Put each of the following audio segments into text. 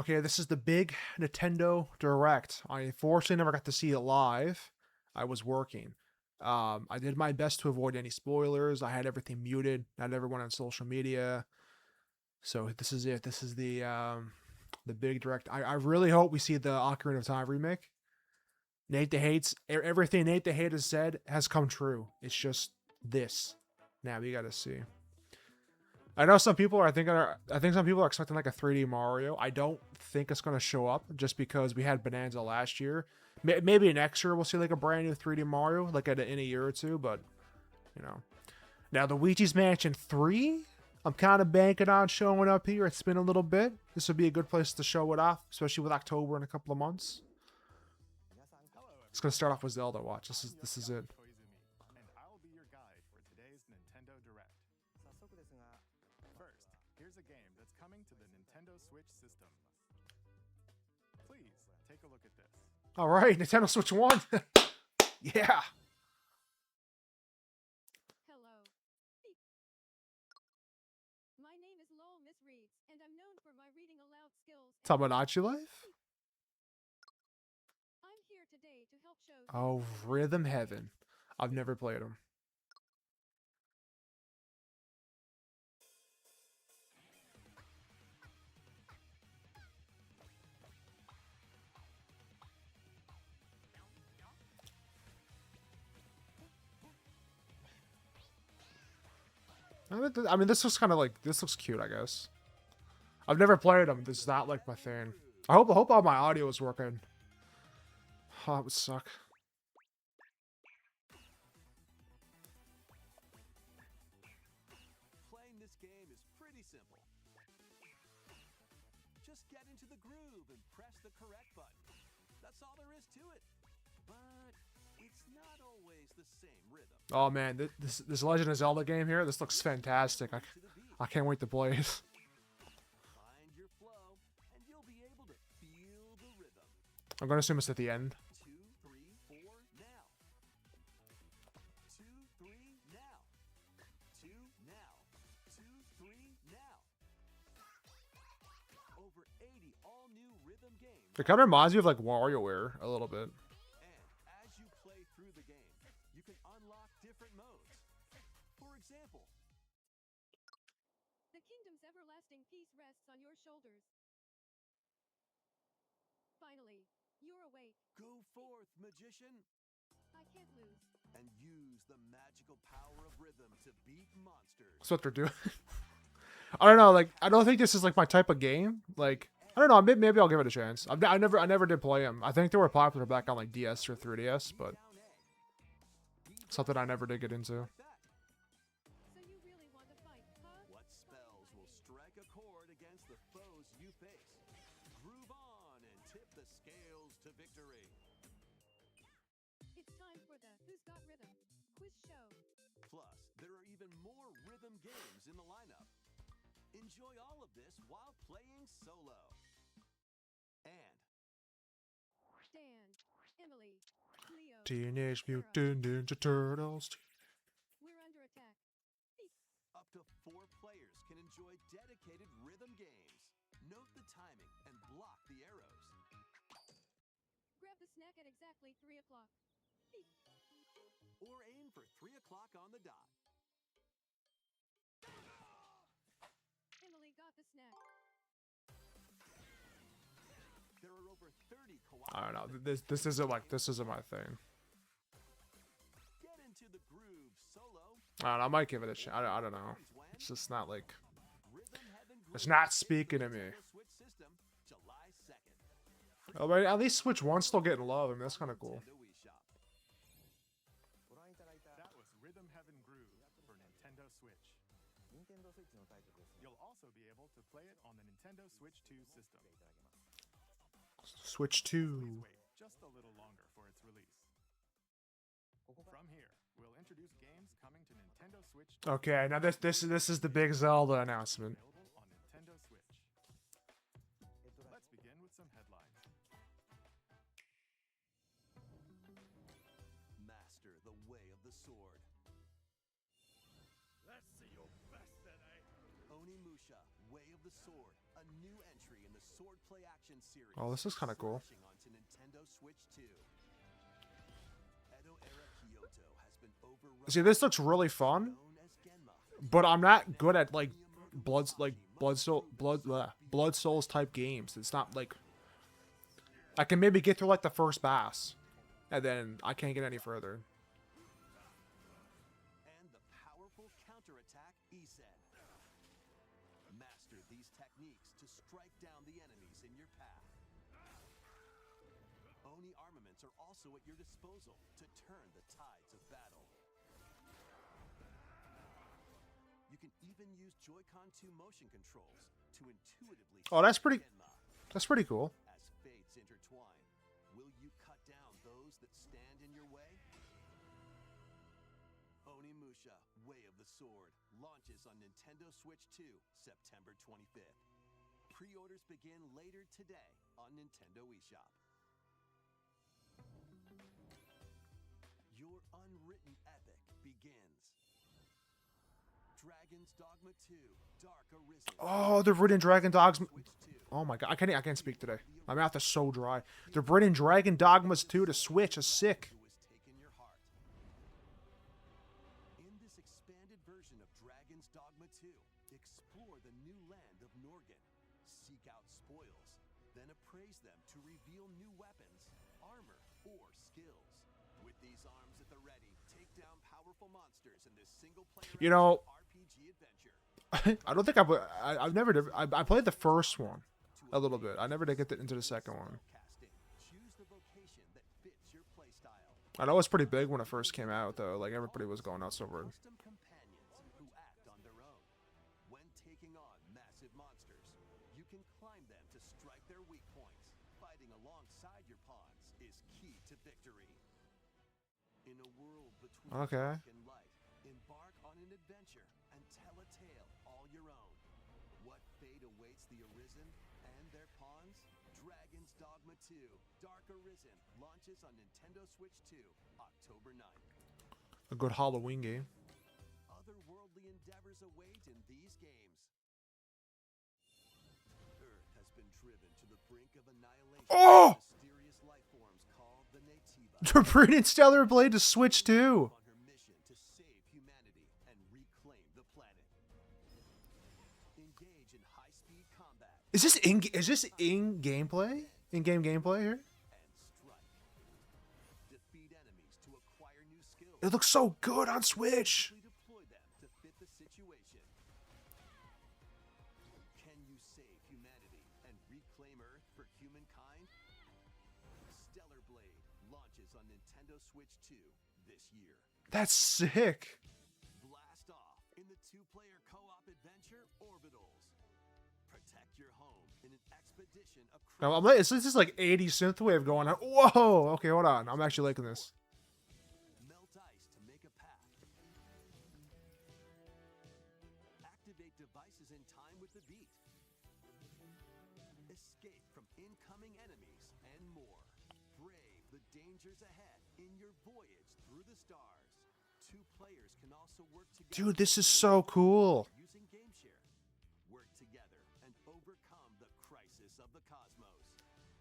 Okay, this is the big Nintendo Direct. I unfortunately never got to see it live. I was working. I did my best to avoid any spoilers. I had everything muted, not everyone on social media. So this is it. This is the big Direct. I really hope we see the Ocarina of Time remake. Nate the Hates everything Nate the Hate has said has come true. It's just this. Now we gotta see. I know some people are I think some people are expecting like a 3D Mario. I don't think it's gonna show up just because we had Bonanza last year. Maybe next year we'll see like a brand new 3D Mario like in a year or two, but you know. Now the Luigi's Mansion 3, I'm kind of banking on showing up here. It's been a little bit. This would be a good place to show it off, especially with October in a couple of months. It's gonna start off with Zelda. Watch. This is it. And I'll be your guide for today's Nintendo Direct. First, here's a game that's coming to the Nintendo Switch system. Please take a look at this. All right, Nintendo Switch 1. Yeah. Hello. My name is Lowell Miss Reeves, and I'm known for my reading aloud skills. Tamagotchi Life? I'm here today to help show. Oh, Rhythm Heaven. I've never played them. I mean, this looks kind of like this looks cute. I guess. I've never played them. This is not like my thing. I hope all my audio is working. Oh, it would suck. Playing this game is pretty simple. Just get into the groove and press the correct button. That's all there is to it. But it's not always the same rhythm. Oh man, this Legend of Zelda game here. This looks fantastic. I can't wait to play it. Find your flow, and you'll be able to feel the rhythm. I'm gonna assume it's at the end. 2, 3, 4, now. 2, 3, now. 2, now. 2, 3, now. Over 80 all-new rhythm games. It kind of reminds me of like WarioWare a little bit. And as you play through the game, you can unlock different modes. For example, The kingdom's everlasting peace rests on your shoulders. Finally, you're awake. go forth, magician, I can't lose. and use the magical power of rhythm to beat monsters. That's what they're doing. I don't know. Like, I don't think this is like my type of game. Like, I don't know. Maybe I'll give it a chance. I never did play them. I think they were popular back on like DS or 3DS, but Down A. something I never did get into. Like that. So you really want to fight, huh? What spells will strike a chord against the foes you face? Groove on and tip the scales to victory. It's time for the Who's Got Rhythm quiz show. Plus, there are even more rhythm games in the lineup. Enjoy all of this while playing solo. And Dan, Emily, Leo. Teenage Sarah. Mutant Ninja Turtles. We're under attack. up to 4 players can enjoy dedicated rhythm games. Note the timing and block the arrows. Grab the snack at exactly 3 o'clock. Or aim for 3 o'clock on the dot. Emily got the snack. There are over 30 I don't know. cooperative This isn't my thing. Get into the groove solo. I don't know. I might give it a chance. I don't know. It's just not like Rhythm Heaven it's Groove not speaking to me. Nintendo Switch system, July 2nd. Oh, but at least Switch 1's still getting love. I mean, that's kind of cool. Nintendo Wii Shop. That was Rhythm Heaven Groove for Nintendo Switch. You'll also be able to play it on the Nintendo Switch 2 system. Switch Please 2. wait just a little longer for its release. From here, we'll introduce games coming to Nintendo Switch 2 Okay, now this is the big Zelda announcement. available on Nintendo Switch. Let's begin with some headlines. Master the way of the sword. Let's see your best, then, eh? Onimusha, Way of the Sword, A new entry in the swordplay action series. Oh, this is kinda cool. slashing onto Nintendo Switch 2. Edo-era Kyoto has been overrun See, this looks really fun, known as Genma. but I'm not good at like blood souls type games. It's not like I can maybe get through like the first boss, and then I can't get any further. And the powerful counterattack Isen. Master these techniques to strike down the enemies in your path. Oni armaments are also at your disposal to turn the tides of battle. You can even use Joy-Con 2 motion controls to intuitively Oh, that's pretty- Genma. That's pretty cool. As fates intertwine, will you cut down those that stand in your way? Onimusha, Way of the Sword, launches on Nintendo Switch 2, September 25th. Pre-orders begin later today on Nintendo eShop. Your unwritten epic begins. Dragon's Dogma 2, Dark Arisen. Oh, they're bringing Dragon Dogs. Switch 2. Oh my god, I can't speak today. My mouth is so dry. They're bringing Dragon Dogmas 2 to Switch. Is sick. Who has taken your heart. In this expanded version of Dragon's Dogma 2, explore the new land of Norgan, seek out spoils, then appraise them to reveal new weapons, armor, or skills. With these arms at the ready, take down powerful monsters in this single-player You know, RPG adventure. I don't think I've never did. I played the first one a little bit. I never did get into the second one. Casting. Choose the vocation that fits your playstyle. I know it was pretty big when it first came out, though. Like everybody was going nuts over it. Custom companions who act on their own. When taking on massive monsters, you can climb them to strike their weak points. Fighting alongside your pawns is key to victory. In a world between Okay. dark and light, embark on an adventure and tell a tale all your own. What fate awaits the Arisen and their pawns? Dragon's Dogma 2, Dark Arisen, launches on Nintendo Switch 2, October 9th. A good Halloween game. Otherworldly endeavors await in these games. Earth has been driven to the brink of annihilation Oh! by mysterious life forms called the Naytiba. They're bringing Stellar Blade to Switch too. On her mission to save humanity and reclaim the planet. Engage in high-speed combat Is this in gameplay? In-game gameplay here? and strike. Defeat enemies to acquire new skills. It looks so good on Switch. Quickly deploy them to fit the situation. Can you save humanity and reclaim Earth for humankind? Stellar Blade launches on Nintendo Switch 2 this year. That's sick. Blast off in the two-player co-op adventure Orbitals. Protect your home in an expedition across Now, this is like 80 synthwave going on. Whoa. Okay, hold on. I'm actually liking this. melt ice to make a path. Activate devices in time with the beat. Escape from incoming enemies and more. Brave the dangers ahead in your voyage through the stars. Two players can also work together. Dude, this is to so win cool. Using GameShare. Work together and overcome the crisis of the cosmos.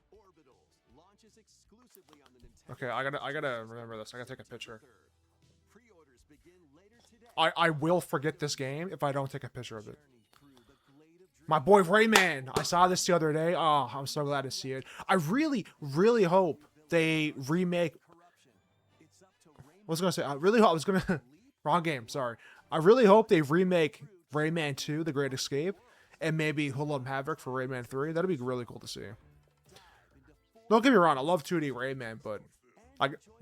Orbitals launches exclusively on the Nintendo. Okay, I gotta Switch remember this. I gotta take a September picture. 3rd. Pre-orders begin later today. I will forget this game if I don't take a picture of it. Journey through the glade of My boy Rayman. I saw this the other day. Oh, I'm so glad to see it. I really, really hope they remake. corruption. It's up to I was gonna say. I really hope. I was gonna. Wrong game. Sorry. I really hope they remake Rayman 2: The Great Escape, and maybe Hoodlum Havoc for Rayman 3. That'd be really cool to see. Don't get me wrong. I love 2D Rayman, but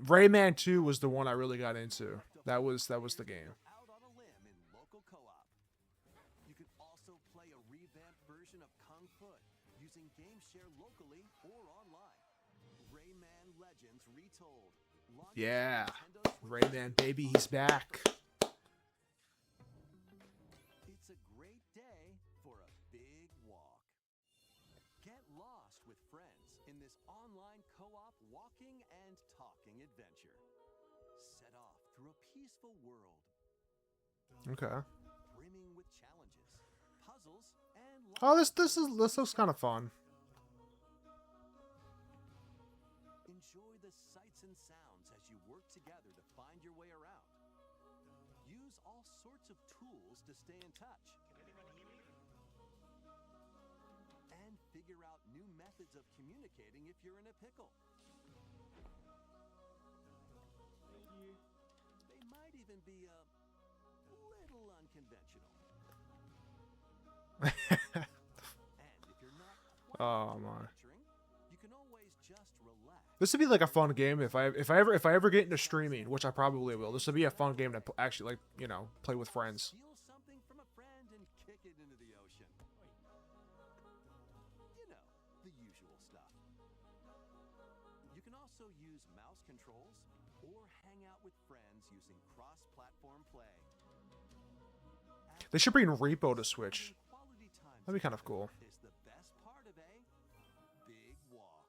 Rayman 2 was the one I really got into. That was the game. out on a limb in local co-op. You can also play a revamped version of Kung Fu using GameShare locally or online. Rayman Legends Retold. launches on Yeah. Nintendo Switch. Rayman, baby, he's back. It's a great day for a big walk. Get lost with friends in this online co-op walking and talking adventure. Set off through a peaceful world Okay. brimming with challenges, puzzles, and Oh, this looks kind of fun. enjoy the sights and sounds as you work together to find your way around. Use all sorts of tools to stay in touch. And figure out new methods of communicating if you're in a pickle. They might even be a little unconventional. And if you're not quite Oh sure my. what entering, you can always just relax. This would be like a fun game if I ever get into streaming, which I probably will. This would be a fun game to actually, like, you know, play with friends. Steal something from a friend and kick it into the ocean. You know, the usual stuff. You can also use mouse controls or hang out with friends using cross-platform play. They should bring Repo to Switch. Quality time That'd be kind of cool. is the best part of a big walk.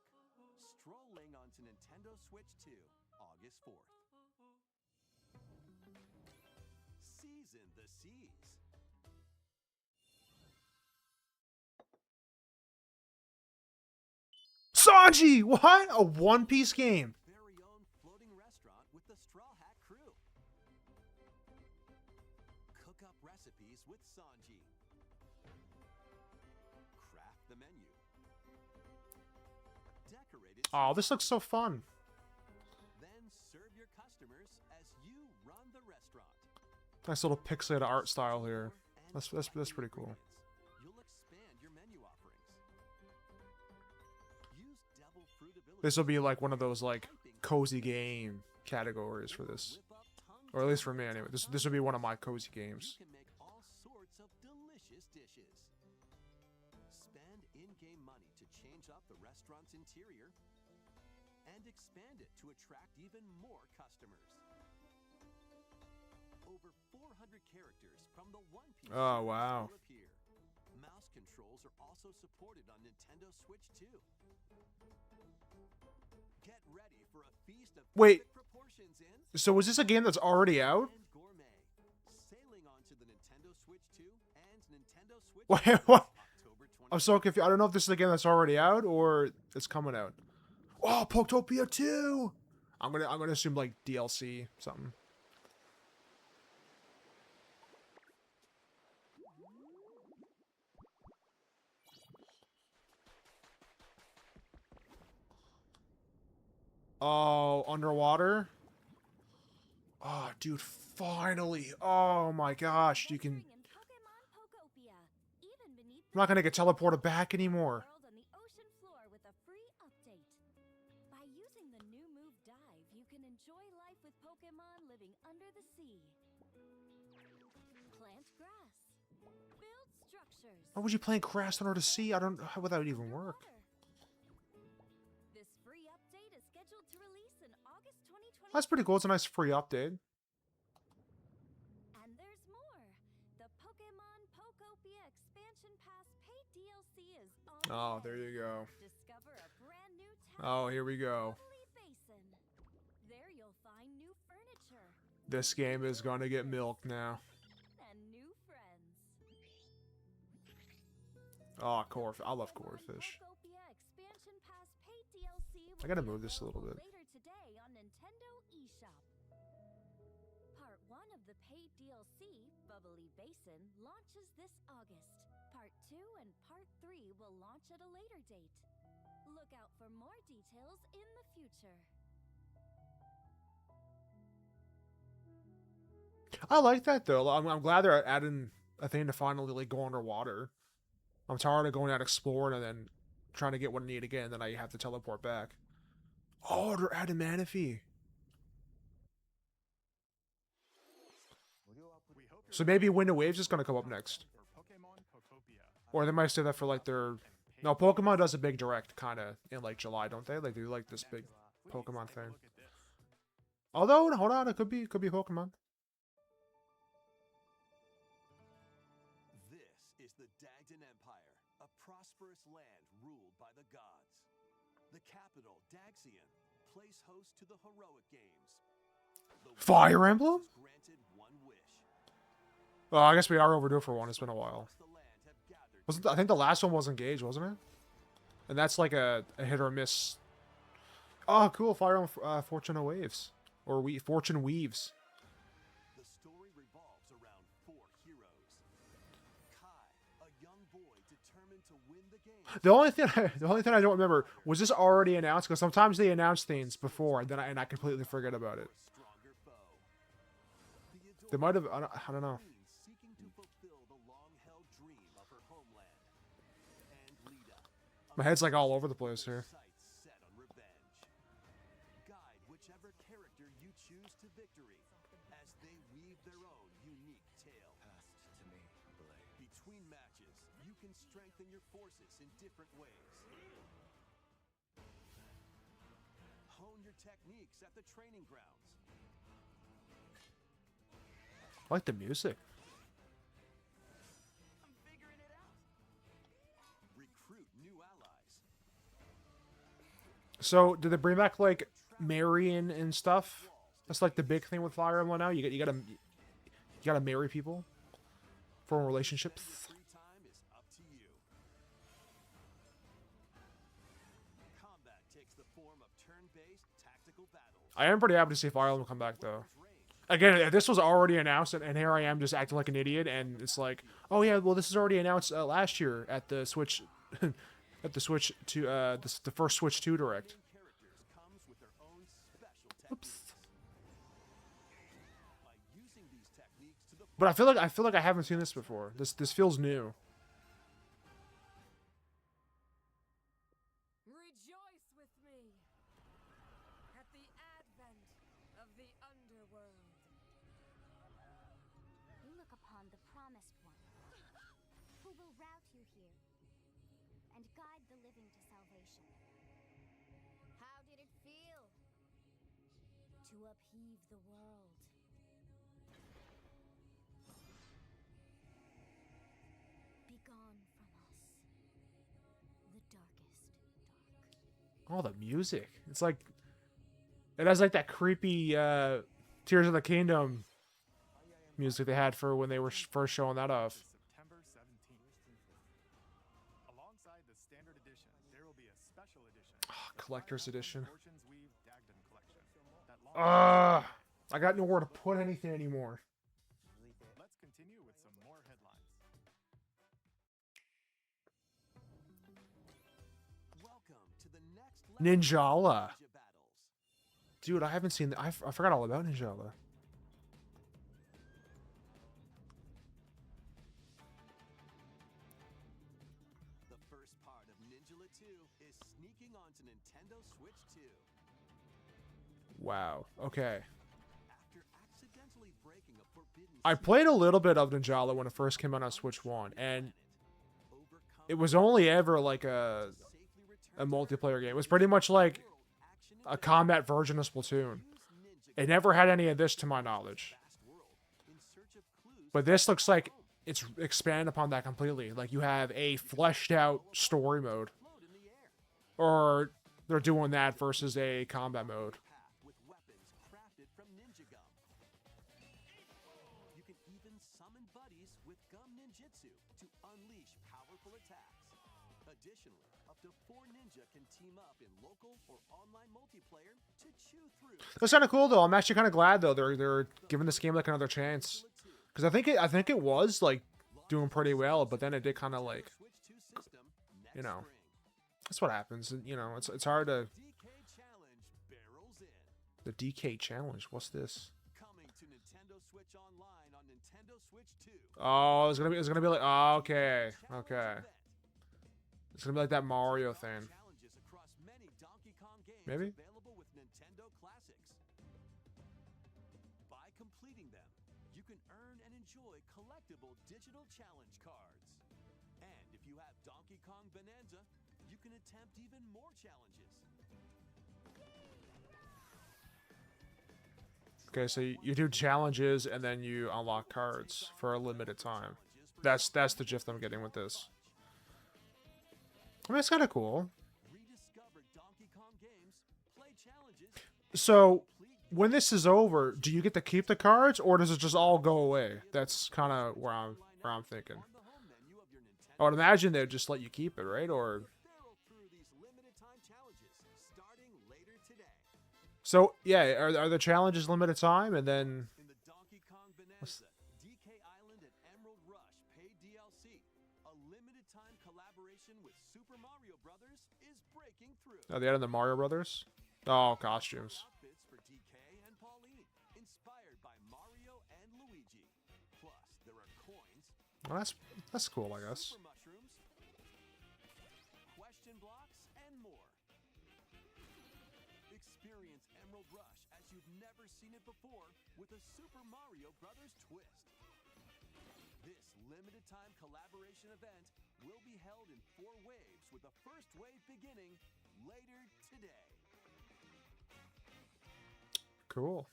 Strolling onto Nintendo Switch 2, August 4th. Season the seas. Sanji, what? A One Piece game. Very own floating restaurant with the Straw Hat Crew. Cook up recipes with Sanji. Craft the menu. Decorate it. Oh, this looks so fun. Then serve your customers as you run the restaurant. Nice little pixelated art style here. And That's pretty cool. You'll expand your menu offerings. Use devil fruit ability. This will be like one of those like cozy game categories for this, or at least for me anyway. This will be one of my cozy games. You can make all sorts of delicious dishes. Spend in-game money to change up the restaurant's interior and expand it to attract even more customers. Over 400 characters from the One Piece Oh, series wow. will appear. Mouse controls are also supported on Nintendo Switch 2. Get ready for a feast of Wait. perfect proportions in So is this a game that's already out? and gourmet. Sailing onto the Nintendo Switch 2 and Nintendo Switch Wait, 2 what? October 20th. I'm so confused. I don't know if this is a game that's already out or it's coming out. Oh, Poketopia 2. I'm gonna assume like DLC something. Oh, underwater. Oh, dude, finally. Oh my gosh, you can. Venturing in Pokemon Pokopia, even beneath I'm not gonna get teleported back anymore. world on the ocean floor with a free update. By using the new move Dive, you can enjoy life with Pokemon living under the sea. Plant grass. Build structures. Why would you play grass under the sea? I don't. How would that even work? underwater. This free update is scheduled to release in August 2020. That's pretty cool. It's a nice free update. And there's more. The Pokemon Pokopia Expansion Pass paid DLC is on the Oh, there way. you go. Discover a brand new Oh, town, here we go. Bubbly Basin. There you'll find new furniture This game is gonna get milked now. and new friends. Oh, I love Pokemon Corfish. Pokopia Expansion Pass paid DLC will I gotta be move this a little available bit. later today on Nintendo eShop. Part 1 of the paid DLC, Bubbly Basin, launches this August. Part 2 and Part 3 will launch at a later date. Look out for more details in the future. I like that though. I'm glad they're adding a thing to finally like go underwater. I'm tired of going out exploring and then trying to get what I need again, and then I have to teleport back. Oh, they're adding Manaphy. We hope So you're maybe ready Wind of for Waves is gonna come up next. for Pokemon Pokopia. Or they might say that for like their. No, Pokemon does a big direct kind of in like July, don't they? Like they do like this big Pokemon Take a thing. look at this. Although, hold on, it could be Pokemon. This is the Dagdan Empire, a prosperous land ruled by the gods. The capital, Daxian, plays host to the heroic games. The Fire winner Emblem? is granted one wish. Well, I guess we are overdue for one. It's been a while. Across the land have Wasn't I think the last one was Engage, wasn't it? And that's like a hit or miss. Oh, cool! Fire on Fortune Waves, or Fortune Weaves. The story revolves around 4 heroes. Kai, a young boy determined to win the game. The only thing I don't remember was this already announced, because sometimes they announce things before and then I completely forget about it. Stronger foe. The They might have. I don't know. queen seeking to fulfill the long-held dream of her homeland. And Lita, a My head's like all over the place here. sights set on revenge. Guide whichever character you choose to victory as they weave their own unique tale. Passed to me, Blade. Between matches, you can strengthen your forces in different ways. Hone your techniques at the training grounds. I like the music. I'm figuring it out. Recruit new allies. So did they bring back like marrying and stuff? That's like the big thing with Fire Emblem now. You gotta marry people for relationships. Free time is up to you. Combat takes the form of turn-based tactical battles. I am pretty happy to see Fire Emblem come back though. Again, this was already announced, and here I am just acting like an idiot. And it's like, oh yeah, well this is already announced last year at the Switch, at the Switch to the first Switch 2 Direct. Characters comes with their own special techniques. Oops. By using these techniques to the But I feel like I haven't seen this before. This feels new. Rejoice with me at the advent of the underworld. You look upon the promised one, who will route you here and guide the living to salvation. How did it feel to upheave the world? Begone from us, the darkest dark. Oh, the music. It's like it has like that creepy Tears of the Kingdom music they had for when they were first showing that off. September 17th. Alongside the standard edition, there will be a special edition. Collector's edition. Fortune's Weave Dagden collection. That launches- I got nowhere to put anything anymore. Let's continue with some more headlines. welcome to the next level Ninjala. of Ninja battles. Dude, I haven't seen I forgot all about Ninjala. The first part of Ninjala 2 is sneaking onto Nintendo Switch 2. Wow. Okay. After accidentally breaking a forbidden I secret played a little bit of Ninjala when it first came out on Switch 1, and overcome it was only ever like a safely return a multiplayer game. It was pretty much like action a combat version of Splatoon. It never had any of this to my knowledge. vast world in search of clues But this looks like it's expanded upon that completely. Like you have a fleshed out story mode. float in the air. Or they're doing that versus a combat mode. Path with weapons crafted from Ninja Gum. You can even summon buddies with Gum Ninjutsu to unleash powerful attacks. Additionally, up to 4 ninja can team up in local or online multiplayer to chew through That's kind of cool though. I'm actually kind of glad though they're giving this game like another chance. Because I think it was like doing pretty well, but then it did kind of like, Switch 2 system next you know. spring. that's what happens. And, you know, it's hard to DK Challenge barrels in. the DK challenge. What's this? Coming to Nintendo Switch Online on Nintendo Switch 2. Oh, it's gonna be like okay, Challenge okay. event. It's gonna be like that Mario thing. Challenges across many Donkey Kong games Maybe? available with Nintendo Classics. By completing them, you can earn and enjoy collectible digital challenge cards. And if you have Donkey Kong Bonanza, you can attempt even more challenges. Okay, so you do challenges and then you unlock cards for a limited time. That's the gist I'm getting with this. I mean, it's kind of cool. Rediscover Donkey Kong games, play challenges, So when this is over, do you get to keep the cards or does it just all go away? That's kind of where I'm thinking. on the home menu of your Nintendo I would imagine they'd just let you keep it, right? Or Barrel through these limited time challenges starting later today. so yeah, are the challenges limited time and then In the Donkey Kong Bonanza, DK Island and Emerald Rush paid DLC. A limited time collaboration with Super Mario Brothers is breaking through. are they adding the Mario Brothers? Oh, costumes. Outfits for DK and Pauline, inspired by Mario and Luigi. Plus, there are coins, Well, that's cool, I guess. super mushrooms, question blocks, and more. Experience Emerald Rush as you've never seen it before with a Super Mario Brothers twist. This limited time collaboration event will be held in 4 waves with the first wave beginning later today. Cool.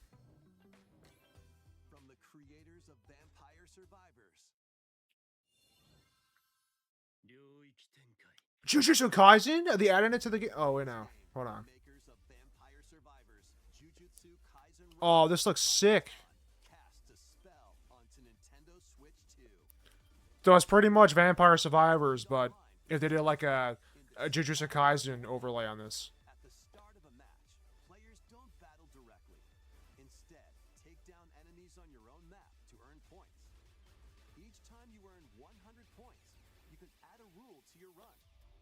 From the creators of Vampire Survivors, Jujutsu Kaisen? Are they adding it to the game? Oh, wait, no. Hold on. makers of Vampire Survivors, Jujutsu Kaisen Oh, this looks sick. casts a spell onto Nintendo Switch 2. So it's pretty much Vampire Survivors, but if they did like a Jujutsu Kaisen overlay on this. At the start of a match, players don't battle directly. Instead, take down enemies on your own map to earn points. Each time you earn 100 points, you can add a rule to your run,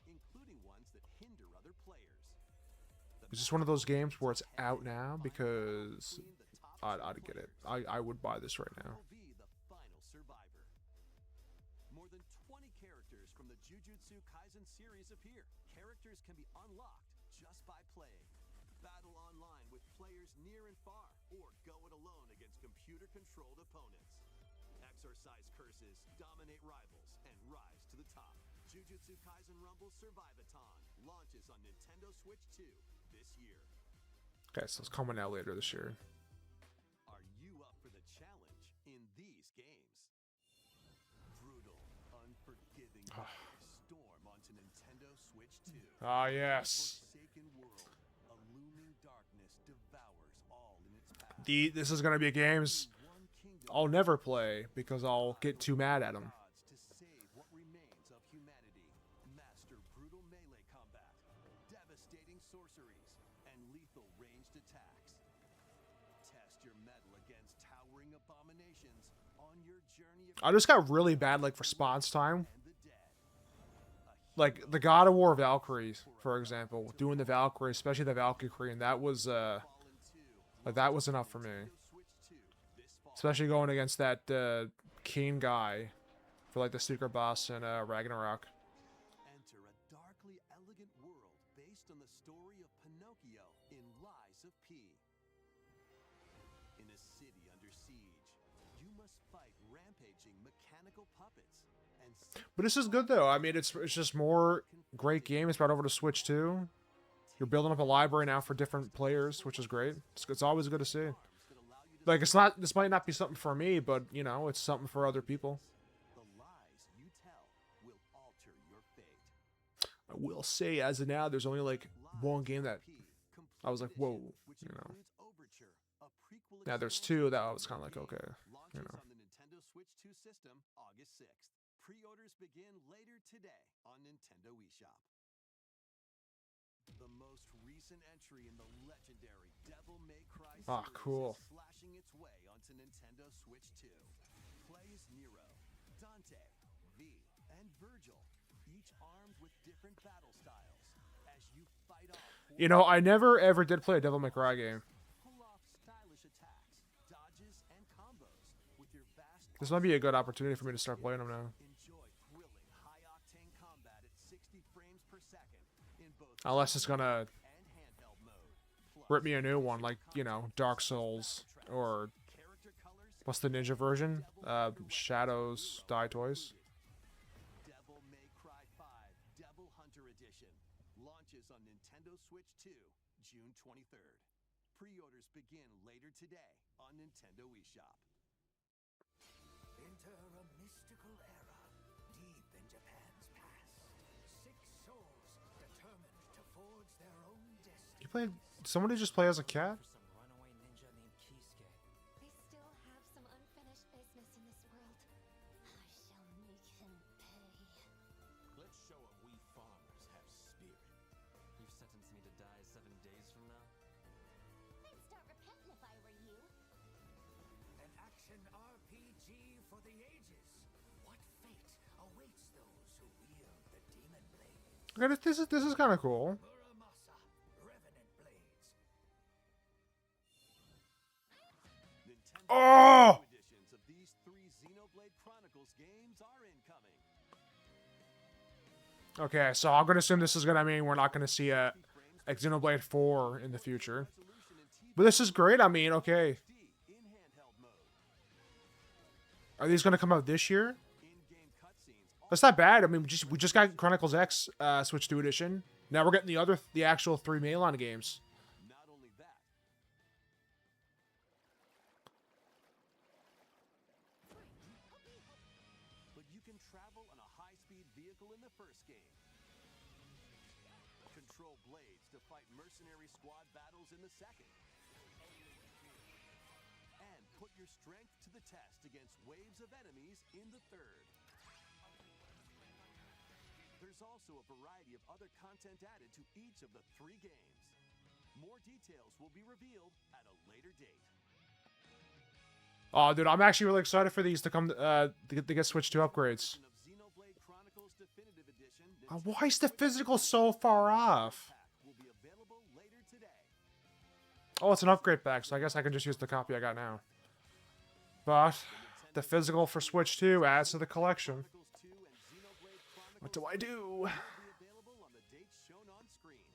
including ones that hinder other players. Is this one of those games where it's out now? Because I'd get it. I would buy this right now. Will be the final survivor. More than 20 characters from the Jujutsu Kaisen series appear. Characters can be unlocked just by playing. Battle online with players near and far, or go it alone against computer-controlled opponents. Exorcise curses, dominate rivals, and rise to the top. Jujutsu Kaisen Rumble Survivathon launches on Nintendo Switch 2 this year. Okay, so it's coming out later this year. Are you up for the challenge in these games? Brutal, unforgiving storm onto Nintendo Switch 2. Ah, yes. Forsaken world, a looming darkness devours all in its path. This is gonna be games One kingdom I'll never play because I'll get too mad at them. gods to save what remains of humanity. Master brutal melee combat, devastating sorceries, and lethal ranged attacks. Test your mettle against towering abominations on your journey I just got really bad like response time. and the dead. Like the God of War Valkyrie, for example, doing the Valkyrie, especially the Valkyrie, and that was Fallen 2, like that was enough for me. Switch 2 this fall. Especially going against that Keen guy for like the secret boss in Ragnarok. Enter a darkly elegant world based on the story of Pinocchio in Lies of P. In a city under siege, you must fight rampaging mechanical puppets and But this is good though. I mean, it's just more great games brought over to Switch 2. You're building up a library now for different players, which is great. It's always good to see. that allow you to Like it's not. This might not be something for me, but you know, it's something for other people. the lies you tell will alter your fate. I will say, as of now, there's only like one game that P, Complete I was like, Edition, whoa, which you know. includes Overture, a prequel Now there's expansion two that I to was kind of like, P, okay, launches know. on the Nintendo Switch 2 system August 6th. Pre-orders begin later today on Nintendo eShop. The most recent entry in the legendary Devil May Cry Ah, series cool. is slashing its way onto Nintendo Switch 2. Play as Nero, Dante, V, and Virgil, each armed with different battle styles. As you fight off You know, I never ever did play a Devil May Cry game. pull off stylish attacks, dodges, and combos with your vast This might be a good opportunity for me to start playing them now. enjoy thrilling high-octane combat at 60 frames per second in both Unless it's gonna and handheld mode. Plus, rip me a new one, like you know, Dark Souls or character colors what's the ninja version? Shadows Die Toys. Devil May Cry 5 Devil Hunter Edition launches on Nintendo Switch 2 June 23rd. Pre-orders begin later today on Nintendo eShop. Enter a mystical era, deep in Japan's past. 6 souls determined to forge their own destiny. You play? Somebody just play as a cat? Some runaway ninja named Kisuke. I still have some unfinished business in this world. I shall make him pay. Show 'em we farmers have spirit. You've sentenced me to die 7 days from now? I'd start repenting if I were you. An action RPG for the ages. What fate awaits those who wield the demon blades? Okay, this is kind of cool. Muramasa, Revenant Blades. Nintendo Oh! editions of these 3 Xenoblade Chronicles games are incoming. Okay, so I'm gonna assume this is gonna mean we're not gonna see a Xenoblade 4 in the future. But this is great. I mean, okay. In handheld mode. Are these gonna come out this year? In-game cutscenes. That's not bad. I mean, we just got Chronicles X Switch 2 edition. Now we're getting the actual 3 Malon games. Not only that, but you can travel on a high-speed vehicle in the first game. Control blades to fight mercenary squad battles in the second. And put your strength to the test against waves of enemies in the third. There's also a variety of other content added to each of the 3 games. More details will be revealed at a later date. Oh, dude, I'm actually really excited for these to come to get Switch 2 upgrades. Of Xenoblade Chronicles Definitive Edition, Why is the physical so far off? pack will be available later today. Oh, it's an upgrade pack, so I guess I can just use the copy I got now. But the physical for Switch 2 adds to the collection. Chronicles 2 and Xenoblade Chronicles What do I do? will be available on the dates shown on screen.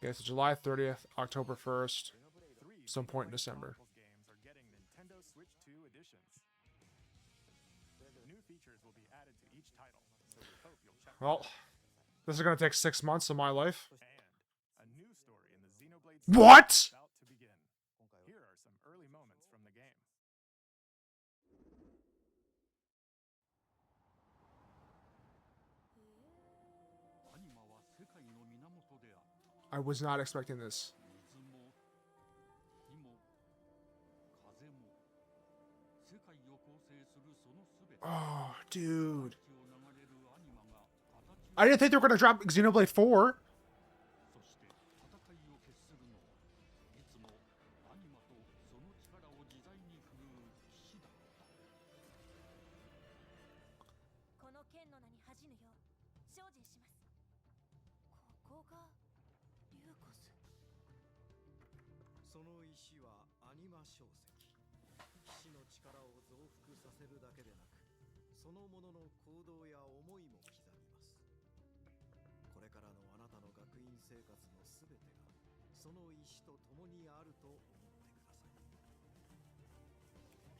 Okay, so July 30th, October 1st, 3 some point in Xenoblade December. Chronicles games are getting Nintendo Switch 2 editions. New features will be added to each title, so we hope you'll check them Well, out. this is gonna take 6 months of my life. And a new story in the Xenoblade series What? is about to begin. Here are some early moments from the game. I was not expecting this. Oh, dude. I didn't think they were gonna drop Xenoblade 4.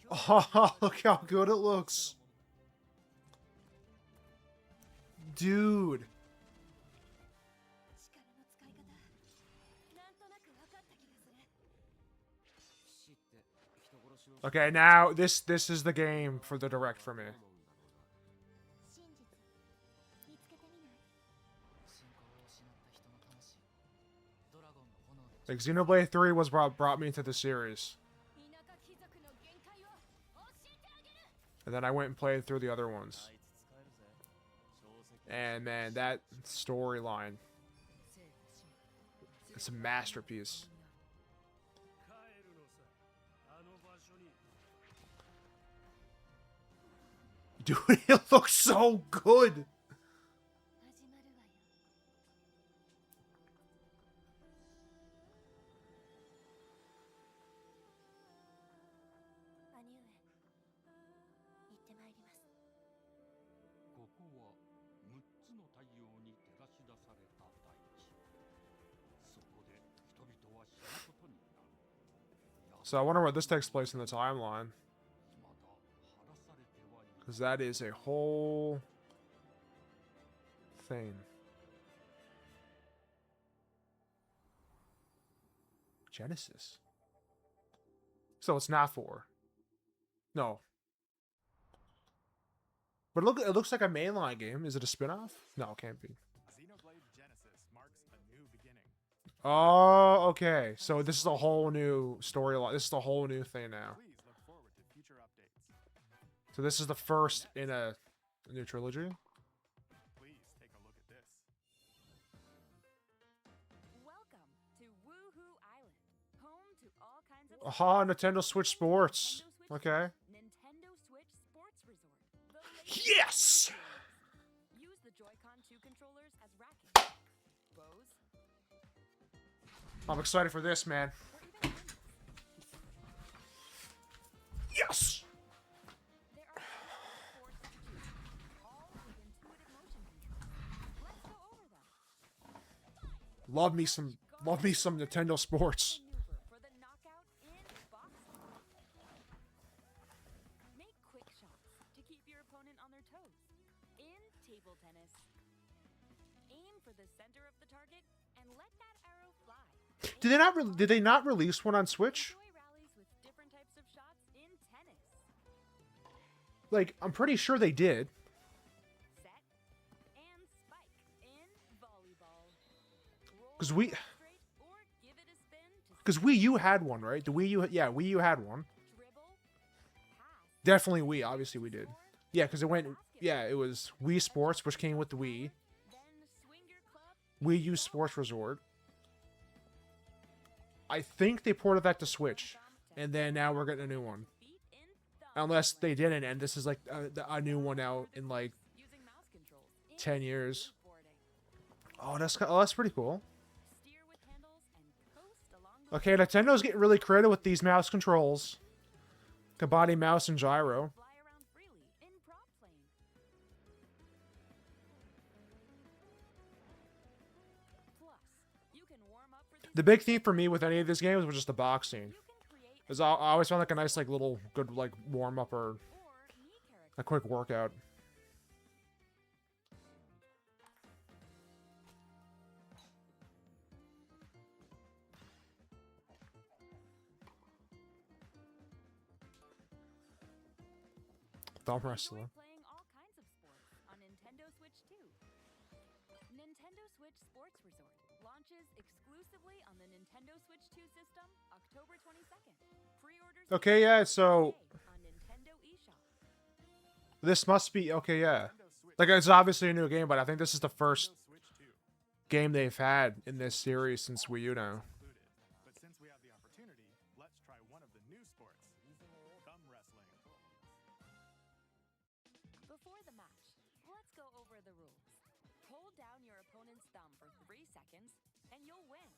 Oh, look how good it looks. Dude. Okay, now this is the game for the direct for me. Like Xenoblade 3 was brought me into the series. And then I went and played through the other ones. And man, that storyline, it's a masterpiece. Dude, it looks so good. So I wonder what this takes place in the timeline. Because that is a whole thing. Genesis. So it's not 4. No. But look, it looks like a mainline game. Is it a spin-off? No, it can't be. Xenoblade Genesis marks a new beginning. Oh, okay. So this is a whole new storyline. This is a whole new thing now. Please look forward to future updates. So this is the first in a new trilogy. Please Aha, Nintendo Switch Sports. Nintendo Switch Okay. Nintendo Switch Sports Resort. The latest Yes! game series. Use the Joy-Con 2 controllers as rackets, bows, I'm excited for this, man. or even armors. Yes! There are 6 sports to choose, all with intuitive motion controls. Let's go over them. Love me some Nintendo Sports. Maneuver for the knockout in boxing. Make quick shots to keep your opponent on their toes. In table tennis, aim for the center of the target and let that arrow fly. Did they not release one on Switch? Enjoy rallies with different types of shots in tennis. Like, I'm pretty sure they did. Set and spike in volleyball. Roll 'Cause we- the ball straight or give it a spin to Because Wii U had one, right? The Wii U, yeah, Wii U had one. dribble, pass, Definitely Wii, obviously we did. Yeah, because it went, yeah, it was Wii Sports, which came with the Wii. then swing your club. Wii U Sports Resort. I think they ported that to Switch, and then now we're getting a new one. Feet in thumb. Unless they didn't, and this is like a new one out in like Using mouse controls in 10 years. skateboarding. Oh, that's pretty cool. Steer with handles and coast along the Okay, Nintendo's getting really creative with these mouse controls. Combining mouse and gyro. fly around freely in prop plane. Plus, you can warm up for these The big theme for me with any of these games was just the boxing. you can create Because I always found like a nice, like little good like warm up or or knee character. a quick workout. Thumb wrestler. Enjoy playing all kinds of sports on Nintendo Switch 2. Nintendo Switch Sports Resort launches exclusively on the Nintendo Switch 2 system October 22nd. Pre-orders Okay, yeah, so today on Nintendo eShop. this must be okay, yeah. Nintendo Switch, Like it's obviously a new game, but I think this is the first Nintendo Switch 2 game they've had in this series since Wii U now. included. But since we have the opportunity, let's try one of the new sports, thumb wrestling. Before the match, let's go over the rules. Hold down your opponent's thumb for 3 seconds, and you'll win.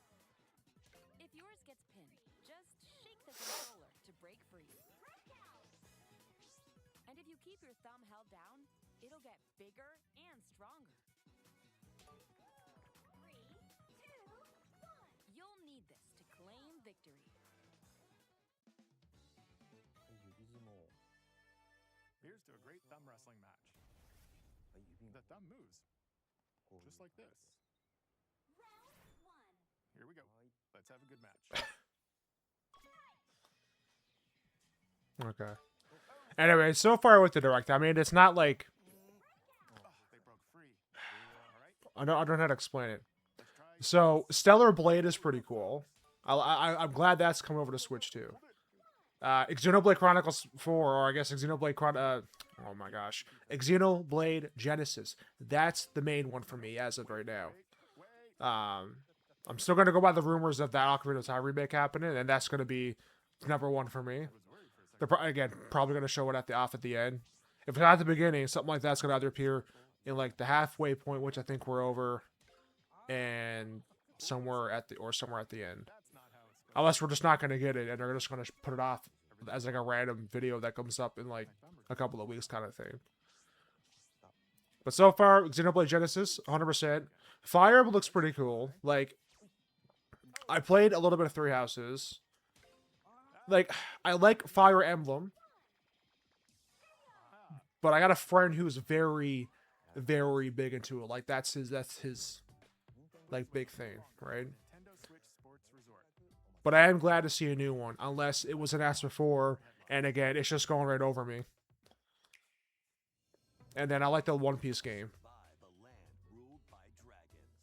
If yours gets pinned, just shake the controller to break free. And if you keep your thumb held down, it'll get bigger and stronger. 3, 2, 1. You'll need this to claim victory. Here's to a great thumb wrestling match. The thumb moves, just like this. Round 1. Here we go. Let's have a good match. Okay. Anyway, so far with the direct, I mean, it's not like Oh, they broke free. All right, I don't know how to explain it. let's try. So Stellar Blade is pretty cool. I'm glad that's coming over to Switch too. Xenoblade Chronicles 4, or I guess Xenoblade oh my gosh, Xenoblade Genesis. That's the main one for me as of right now. I'm still gonna go by the rumors of that Ocarina of Time remake happening, and that's gonna be number one for me. They're again probably gonna show it off at the end. If it's not at the beginning, something like that's gonna either appear in like the halfway point, which I think we're over, and somewhere at the end. That's not how it's supposed Unless we're just not gonna get it, and they're just gonna put it off as like a random video that comes up in like a couple of weeks, kind of thing. But so far, Xenoblade Genesis, 100%. Fire Emblem looks pretty cool. Like, I played a little bit of Three Houses. Like, I like Fire Emblem, but I got a friend who's very, very big into it. Like, that's his like big thing, right? Nintendo Switch Sports Resort. But I am glad to see a new one, unless it was announced before, and again, it's just going right over me. And then I like the One Piece game. By the land ruled by dragons.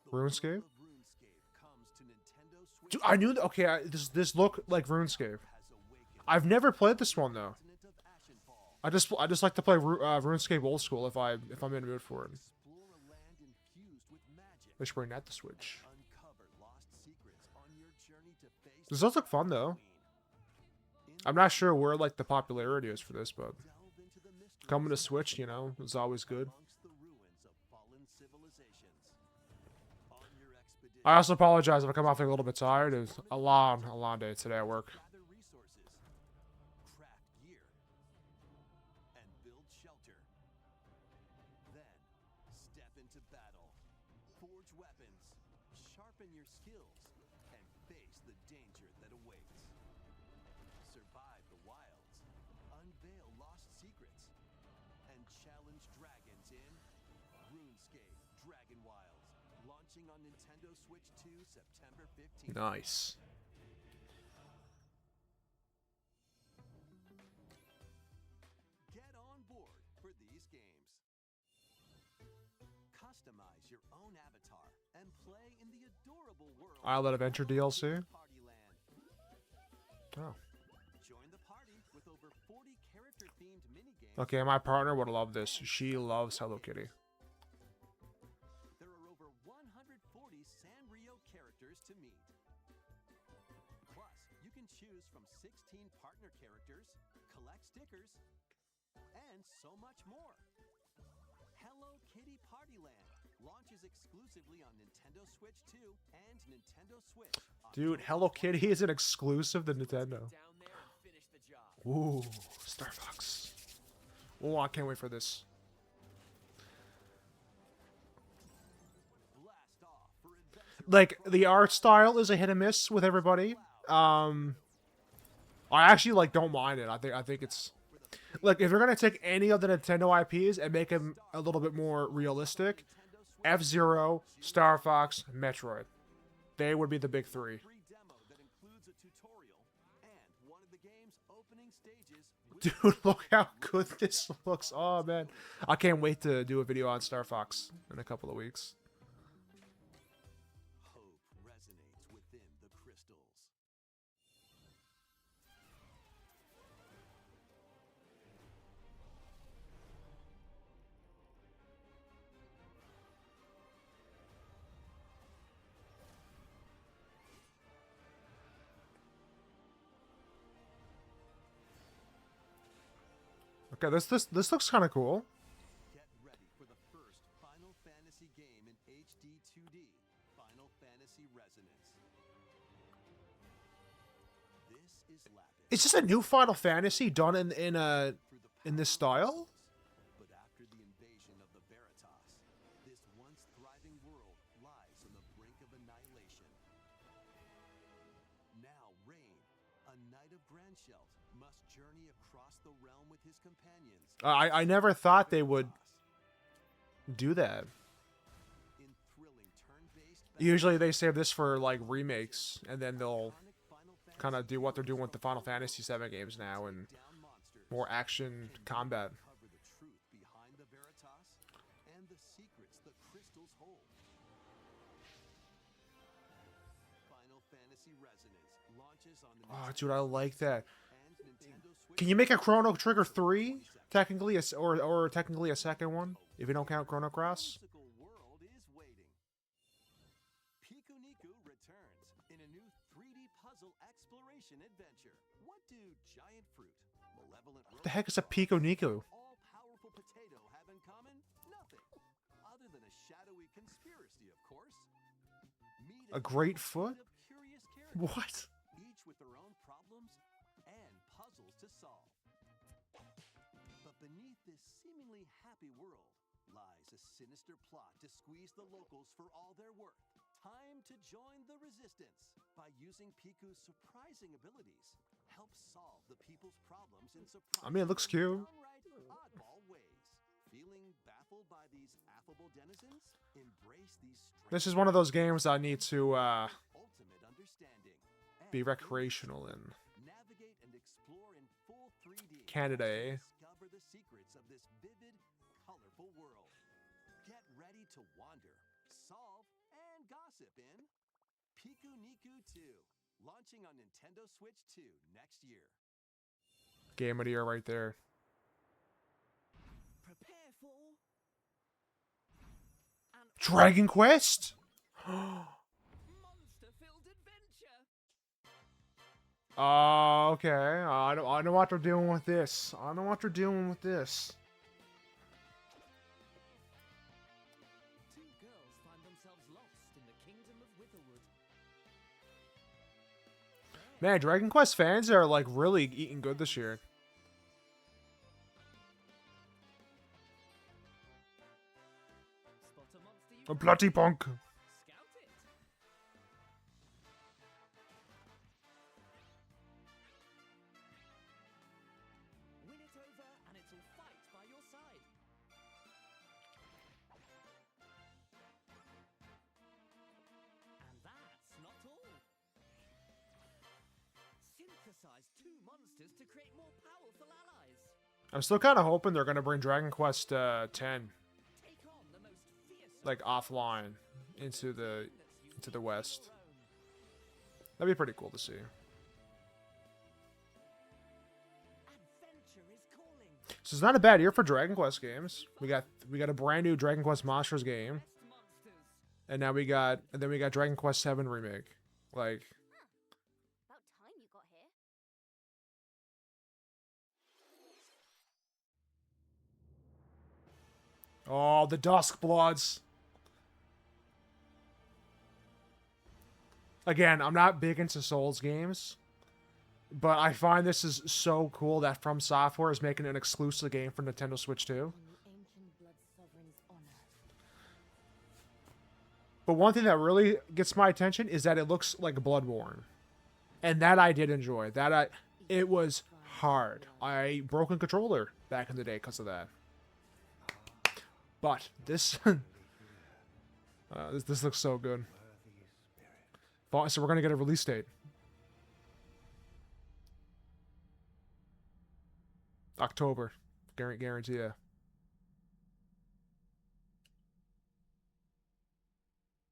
The RuneScape? world of RuneScape comes to Nintendo Switch. Dude, I knew that. Okay, this looked like RuneScape. Has awakened I've never played this one though. continent of Ashenfall. I just like to play RuneScape old school if I'm in the mood for it. Explore a land infused with magic. They should bring that to Switch. Uncover lost secrets on your journey to face This does look fun though. I'm not sure where like the popularity is for this, but coming to Switch, you know, is always good. I also apologize if I come off a little bit tired. It was a long day today at work. Gather resources, craft gear, and build shelter. Then, step into battle, forge weapons, sharpen your skills, and face the danger that awaits. Survive the wilds, unveil lost secrets, and challenge dragons in RuneScape Dragon Wilds, launching on Nintendo Switch 2 September 15th. Nice. Get on board for these games. Customize your own avatar and play in the adorable world Island Adventure DLC. Partyland. Oh. Join the party with over 40 character-themed minigames. Okay, my partner would love this. She loves Hello Kitty. There are over 140 Sanrio characters to meet. Plus, you can choose from 16 partner characters, collect stickers, and so much more. Hello Kitty Partyland launches exclusively on Nintendo Switch 2 and Nintendo Switch. Dude, Hello Kitty is an exclusive to Nintendo. Down there and finish the job. Ooh, Star Fox. Oh, I can't wait for this. Blast off for adventure. Like, the art style is a hit and miss with everybody. I actually like don't mind it. I think it's like if you're gonna take any of the Nintendo IPs and make them a little bit more realistic, F-Zero, Star Fox, Metroid, they would be the big three. Free demo that includes a tutorial and one of the game's opening stages. Dude, look how good this looks. Oh man, I can't wait to do a video on Star Fox in a couple of weeks. Hope resonates within the crystals. Okay, this looks kind of cool. Get ready for the first Final Fantasy game in HD 2D, Final Fantasy Resonance. This is Lapis. Is this a new Final Fantasy done in Through the this power of style? Xyz. But after the invasion of the Veritas, this once thriving world lies on the brink of annihilation. Now Rain, a knight of Grandshelt, must journey across the realm with his companions. I never thought they would do that. In thrilling turn-based Usually they save this for like remakes, and then they'll iconic Final Fantasy kind of do what they're doing with the Final Fantasy VII games now, and down monsters. more action combat. Cover the truth behind the Veritas and the secrets the crystals hold. Final Fantasy Resonance launches on the Oh, dude, I like that. and Nintendo Switch. Can you make a Chrono Trigger 3? Technically, or technically a second one, if you don't count Chrono Cross. Whimsical world is waiting. Piku Niku returns in a new 3D puzzle exploration adventure. What do giant fruit, malevolent What the heck is a robots, Pico Niku? all-powerful potato have in common? Nothing. Other than a shadowy conspiracy, of course. Meet A great foot? of curious characters, What? each with their own problems and puzzles to solve. But beneath this seemingly happy world lies a sinister plot to squeeze the locals for all they're worth. Time to join the resistance by using Piku's surprising abilities. Help solve the people's problems in surprising I mean, it looks cute. downright oddball ways. Feeling baffled by these affable denizens? Embrace these This is one of those games I need to ultimate understanding. be And recreational in. navigate and explore in full 3D. Canada, as you eh? Discover the secrets of this vivid, colorful world. Get ready to wander, solve, and gossip in Piku Niku 2, launching on Nintendo Switch 2 next year. Game of the year right there. Prepare for an Dragon Quest? monster-filled adventure. Oh, okay. I know what they're doing with this. I know what they're doing with this. Two girls find themselves lost in the kingdom of Witherwood. Man, Dragon Quest fans are like really eating good this year. Spot a monster you A bloody punk. scout it. Win it over and it'll fight by your side. And that's not all. Synthesize two monsters to create more powerful allies. I'm still kind of hoping they're gonna bring Dragon Quest 10 Take on the most fearsome like offline into the that's unique West. alone. That'd be pretty cool to see. Adventure is calling. So it's not a bad year for Dragon Quest games. We got a brand new Dragon Quest Monsters game, Best monsters. and then we got Dragon Quest 7 remake. Like, About time you got here. oh, the Dusk Bloods. Again, I'm not big into Souls games, but I find this is so cool that From Software is making an exclusive game for Nintendo Switch 2. On the ancient blood sovereign's honor. But one thing that really gets my attention is that it looks like Bloodborne. And that I did enjoy. It was hard. I broke a controller back in the day because of that. But this this looks so good. So we're gonna get a release date. October. Guarantee ya.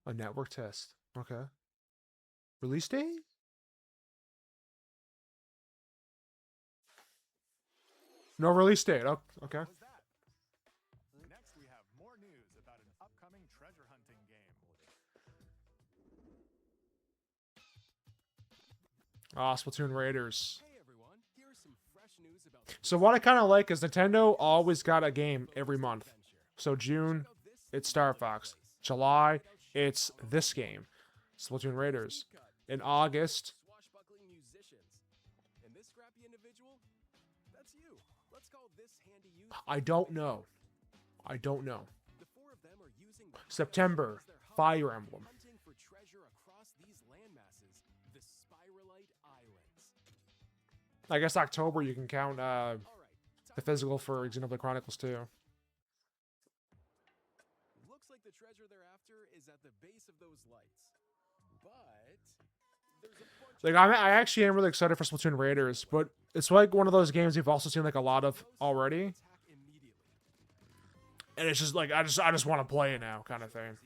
A network test. Okay. Release date? No release date. Oh, okay. Was that? Next, we have more news about an upcoming treasure hunting game. Ah, Splatoon Raiders. Hey everyone, here's some fresh news about So what I kind of like is Nintendo always got a game every month. adventure. So June, Check out this it's Star Fox. July, it's this game, Splatoon Raiders. In August, swashbuckling musicians. And this scrappy individual, that's you. Let's call this handy youth. I don't know. I don't know. The four of them are using the September, as their hub, Fire Emblem. hunting for treasure across these landmasses, the Spiralite Islands. I guess October you can count All right, the physical for Xenoblade Chronicles 2. looks like the treasure they're after is at the base of those lights. But there's a bunch Like I actually am really excited for Splatoon Raiders, but it's like one of those games we've also seen like a lot of already, attack immediately. and it's just like I just want to play it now kind of thing. Either,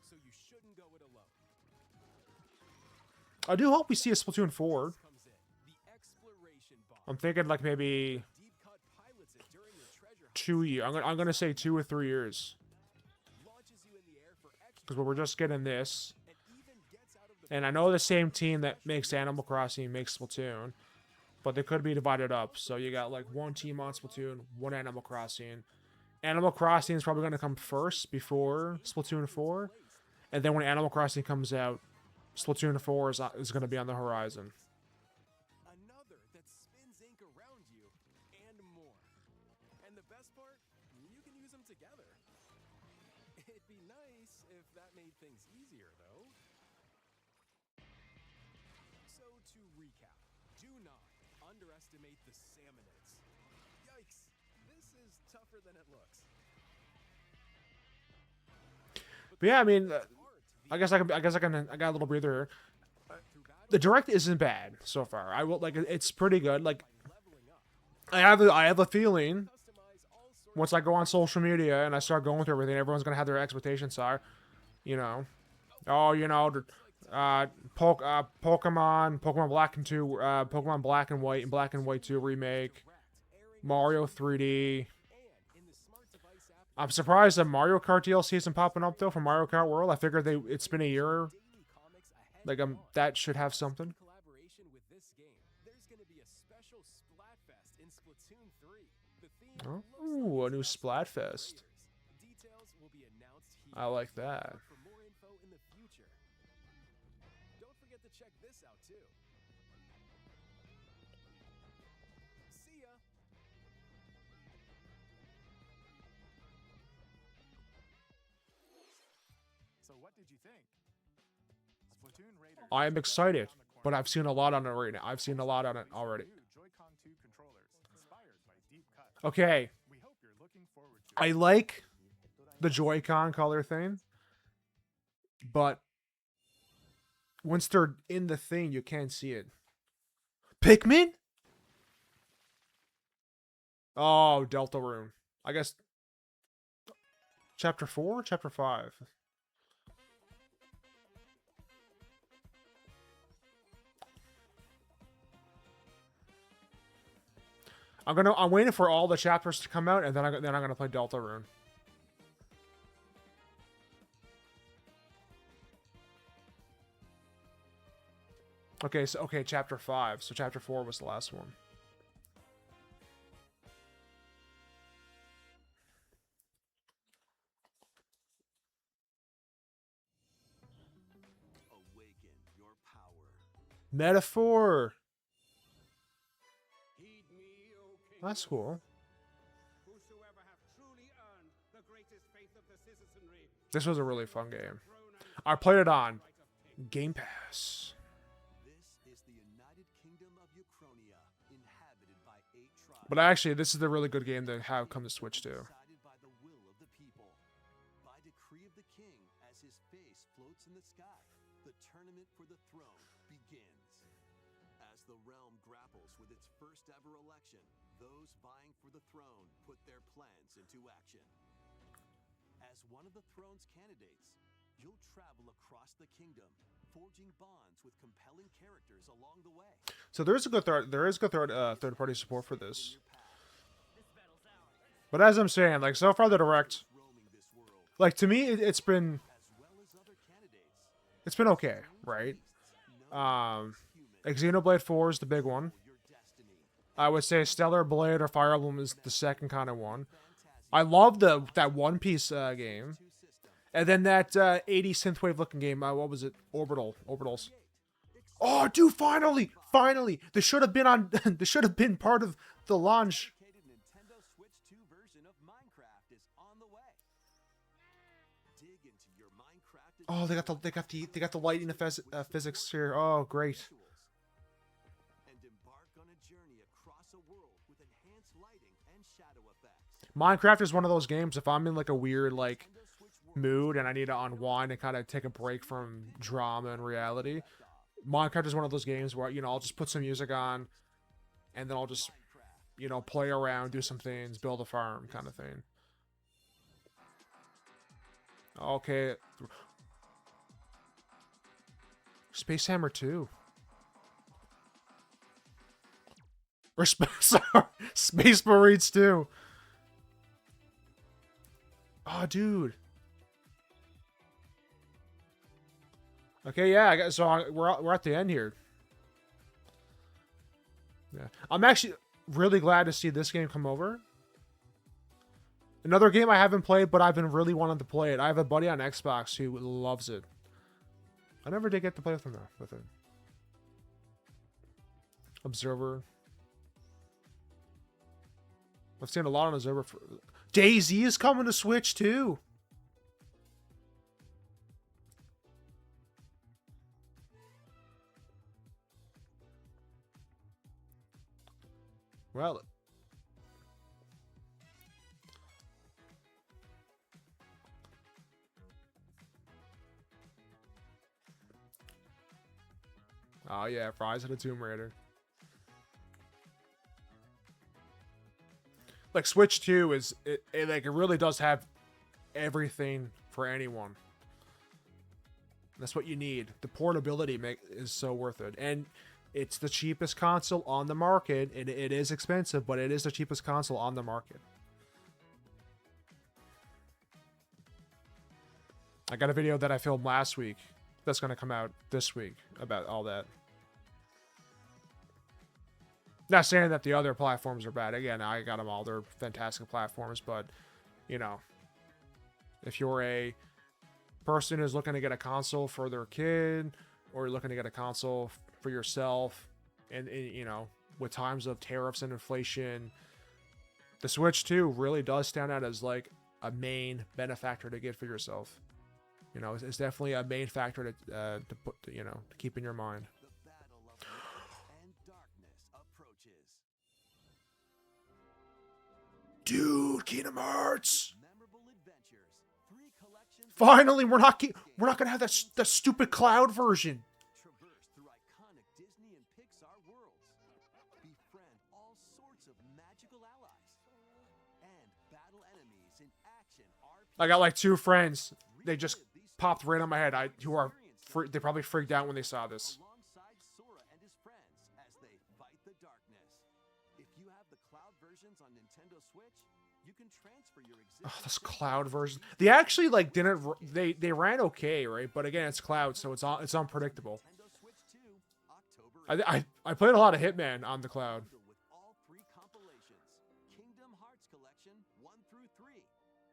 so you shouldn't go it alone. I do hope we see a Splatoon 4. Comes in the exploration bomb. I'm thinking like maybe Deep cut pilots it during your treasure hunt. 2 years. I'm gonna say 2 or 3 years, Launches you in the air for extra because we're just getting this. and even gets out of the And I know the same team that makes Animal Crossing makes Splatoon, but they could be divided up. So you got like one team on Splatoon, one Animal Crossing. Animal Crossing is probably going to come first before Splatoon 4. And then when Animal Crossing comes out, Splatoon 4 is going to be on the horizon. another that spins ink around you and more. And the best part, you can use them together. It'd be nice if that made things easier, though. So to recap, do not underestimate the Salmonids. Yikes, this is tougher than it looks. But yeah, I mean, Art, I got a little breather here. through battle The direct isn't bad so far. I will like it's pretty good. Like leveling up, I have a feeling customize all sorts once I go on social media and I start going through everything, everyone's gonna have their expectations are, you know, oh, you know, Pokemon Black and 2, Pokemon Black and White and Black and White 2 remake, Mario 3D. and in the smart device app, I'm surprised that Mario Kart DLC isn't popping up though for Mario Kart World. I figured it's been a year. daily comics ahead Like of launch. that should have something. Collaboration with this game, special Splatfest in Splatoon 3. The theme Oh, looks a new it's best for Splatfest. players. Details will be announced here. I like that. Look for more info in the future. Don't forget to check this out too. See ya. So what did you think? Splatoon Raiders I am is just excited, around the but corner. I've seen a lot on it right now. I've seen a lot on it Releasing already. new Joy-Con 2 controllers inspired by Deep Cut. Okay, We hope you're looking forward to I it. like the Joy-Con color thing, but once they're in the thing, you can't see it. Pikmin? Oh, Deltarune. I guess Chapter 4, Chapter 5. I'm waiting for all the chapters to come out, and then I'm gonna play Deltarune. Okay, so Chapter 5. So Chapter 4 was the last one. Awaken your power. Metaphor. Heed me, O king. That's cool. Whosoever have truly earned the greatest faith of the citizenry. This was a really fun game. throne and I played it on right of king. Game Pass. This is the United Kingdom of Uchronia, inhabited by 8 tribes. But actually, this is a really good game to have come to Switch too. Decided by the will of the people. By decree of the king, as his face floats in the sky, the tournament for the throne begins. As the realm grapples with its first ever election, those vying for the throne put their plans into action. As one of the throne's candidates, you'll travel across the kingdom, forging bonds with compelling characters along the way. So there is good third party support for this. But as I'm saying, like so far the direct, Roaming this world, like to me it's been as well as other candidates, okay, right? Like Xenoblade 4 is the big one. your destiny. I would say Stellar Blade or Fire Emblem is the second kind of one. I love that One Piece game, and then that 80s synthwave looking game. What was it? Orbitals. Oh, dude! Finally! This should have been on. This should have been part of the launch. Dedicated Nintendo Switch 2 version of Minecraft is on the way. Dig into your Minecraft Oh, they got the lighting physics here. Oh, great. and embark on a journey across a world with enhanced lighting and shadow effects. Minecraft is one of those games. If I'm in like a weird like mood and I need to unwind and kind of take a break from drama and reality, Minecraft is one of those games where I'll just put some music on, and then I'll just play around, do some things, build a farm, kind of thing. Okay. Space Hammer 2. Or sorry, Space Marines 2. Oh, dude. Okay, yeah. We're at the end here. Yeah, I'm actually really glad to see this game come over. Another game I haven't played, but I've been really wanting to play it. I have a buddy on Xbox who loves it. I never did get to play with him though. With it. Observer. I've seen a lot on Observer. DayZ is coming to Switch too. Well, oh yeah, Rise of the Tomb Raider. Like Switch 2 is it really does have everything for anyone. That's what you need. The portability is so worth it, and it's the cheapest console on the market. It is expensive, but it is the cheapest console on the market. I got a video that I filmed last week that's going to come out this week about all that. Not saying that the other platforms are bad. Again, I got them all. They're fantastic platforms, but, you know, if you're a person who's looking to get a console for their kid, or you're looking to get a console for yourself, and you know, with times of tariffs and inflation, the Switch 2 really does stand out as like a main benefactor to get for yourself. You know, it's definitely a main factor to put, you know, to keep in your mind. The battle of light and darkness approaches. Dude, Kingdom Hearts! Memorable adventures. 3 collections. Finally, we're not gonna have that stupid cloud version. Traverse through iconic Disney and Pixar worlds. Befriend all sorts of magical allies. And battle enemies in action RPG. I got like 2 friends. They just popped right on my head. They probably freaked out when they saw this. Alongside Sora and his friends as they fight the darkness. If you have the cloud versions on Nintendo Switch, you can transfer your existing Oh, this cloud version. They actually like didn't. They ran okay, right? But again, it's cloud, so it's unpredictable. Nintendo Switch 2, October I played a lot of Hitman on the cloud. with all 3 compilations. Kingdom Hearts Collection 1 through 3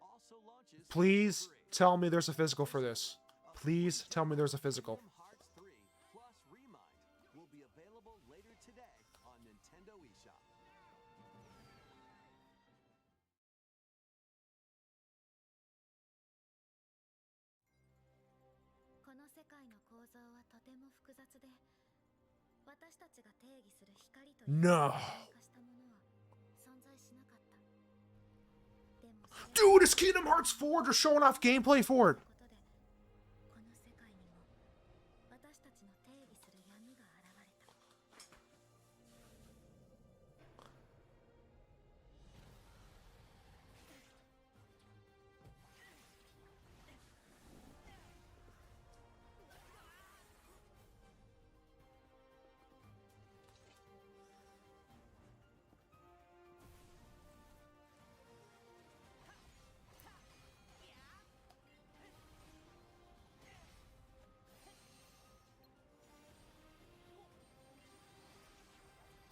also launches Please tell me there's a physical for this. Please tell me there's a physical. Kingdom Hearts 3 plus Remind will be available later today on Nintendo eShop. この世界の構造はとても複雑で、私たちが定義する光という No. 化したものは存在しなかった。でもそれ Dude, it's Kingdom Hearts 4. They're showing off gameplay for it. ことで、この世界にも私たちの定義する闇が現れた。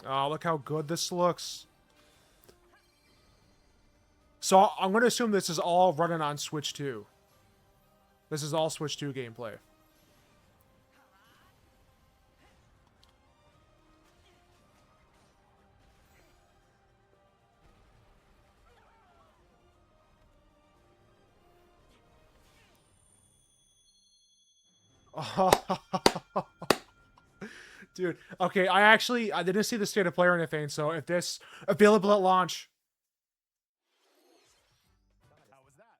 Oh, look how good this looks. So I'm going to assume this is all running on Switch 2. This is all Switch 2 gameplay. Dude, okay, I didn't see the state of play or anything, so if this available at launch. How was that?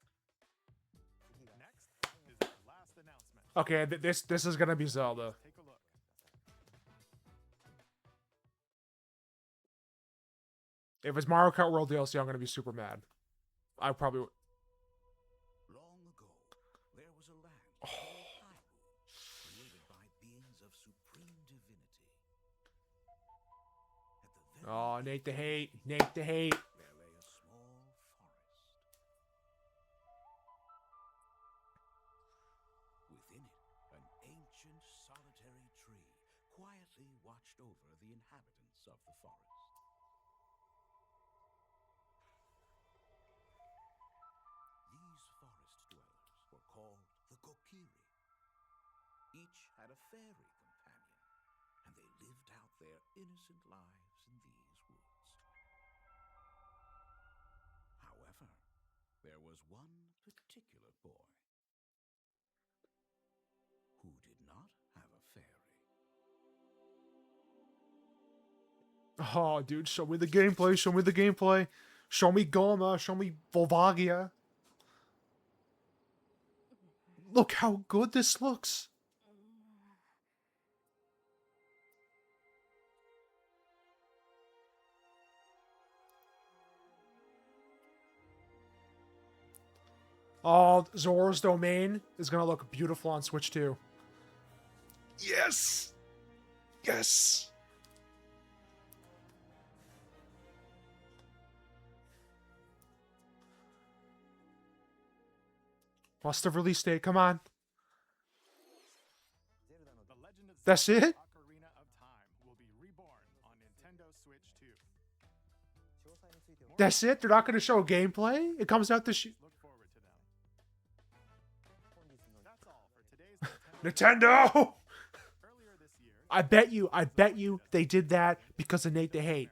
Next is our last announcement. Okay, this is gonna be Zelda. Take a look. If it's Mario Kart World DLC, I'm gonna be super mad. I probably would. Long ago, there was a land called Hyrule, created by beings of supreme divinity. At the very Oh, Nate the hate. Nate the hate. there lay a small forest. Within it, an ancient solitary tree quietly watched over the inhabitants of the forest. These forest dwellers were called the Kokiri. Each had a fairy companion, and they lived out their innocent lives in these woods. However, there was one particular boy who did not have a fairy. Oh, dude, show me the gameplay. Show me the gameplay. Show me Goma. Show me Volvagia. Look how good this looks. Oh, Zora's Domain is gonna look beautiful on Switch 2. Yes! Yes! What's the release date? Come on. The Legend of That's Zelda it? Ocarina of Time will be reborn on Nintendo Switch 2. That's it? They're not going to show gameplay? It comes out this Look forward to them. That's all for today's Nintendo! Earlier this year, I bet you they did that because of Nate the Hate.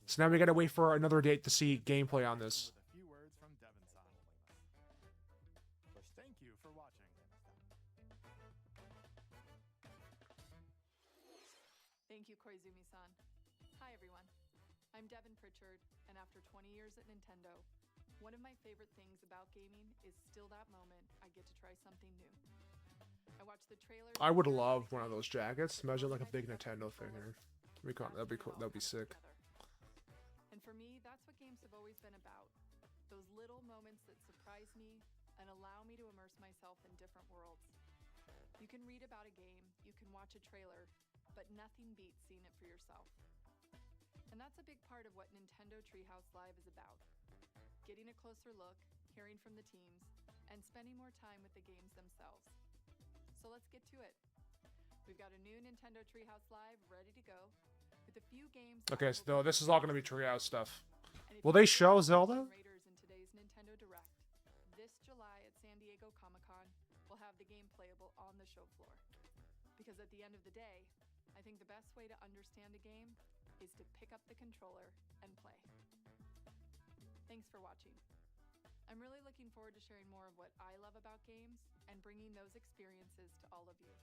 So now we gotta wait for another date to see gameplay on this. with a few words from Devon-san. Thank you for watching. Thank you, Koizumi-san. Hi, everyone. I'm Devin Pritchard, and after 20 years at Nintendo, one of my favorite things about gaming is still that moment I get to try something new. I watch the trailers. I would love one of those jackets. Imagine like a big Nintendo figure. That'd be cool. That'd be sick. And for me, that's what games have always been about. Those little moments that surprise me and allow me to immerse myself in different worlds. You can read about a game, you can watch a trailer, but nothing beats seeing it for yourself. And that's a big part of what Nintendo Treehouse Live is about. Getting a closer look, hearing from the teams, and spending more time with the games themselves. So let's get to it. We've got a new Nintendo Treehouse Live ready to go, with a few games. Okay, so this is all gonna be Treehouse stuff. And if Will you they show want Zelda? Raiders in today's Nintendo Direct, this July at San Diego Comic-Con, we'll have the game playable on the show floor. Because at the end of the day, I think the best way to understand a game is to pick up the controller and play. Thanks for watching. I'm really looking forward to sharing more of what I love about games and bringing those experiences to all of you.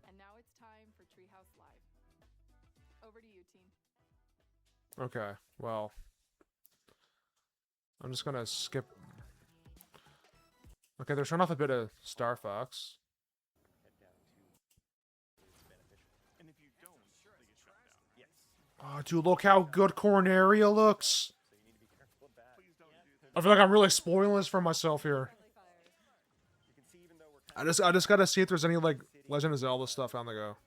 And now it's time for Treehouse Live. Over to you, team. Okay, well. I'm just gonna skip. Okay, they're showing off a bit of Star Fox. And if you don't, they get shut down. Yes. Oh, dude, look how good Corneria looks. Please don't do this. I feel like I'm really spoiling this for myself here. I just gotta see if there's any like Legend of Zelda stuff on the go.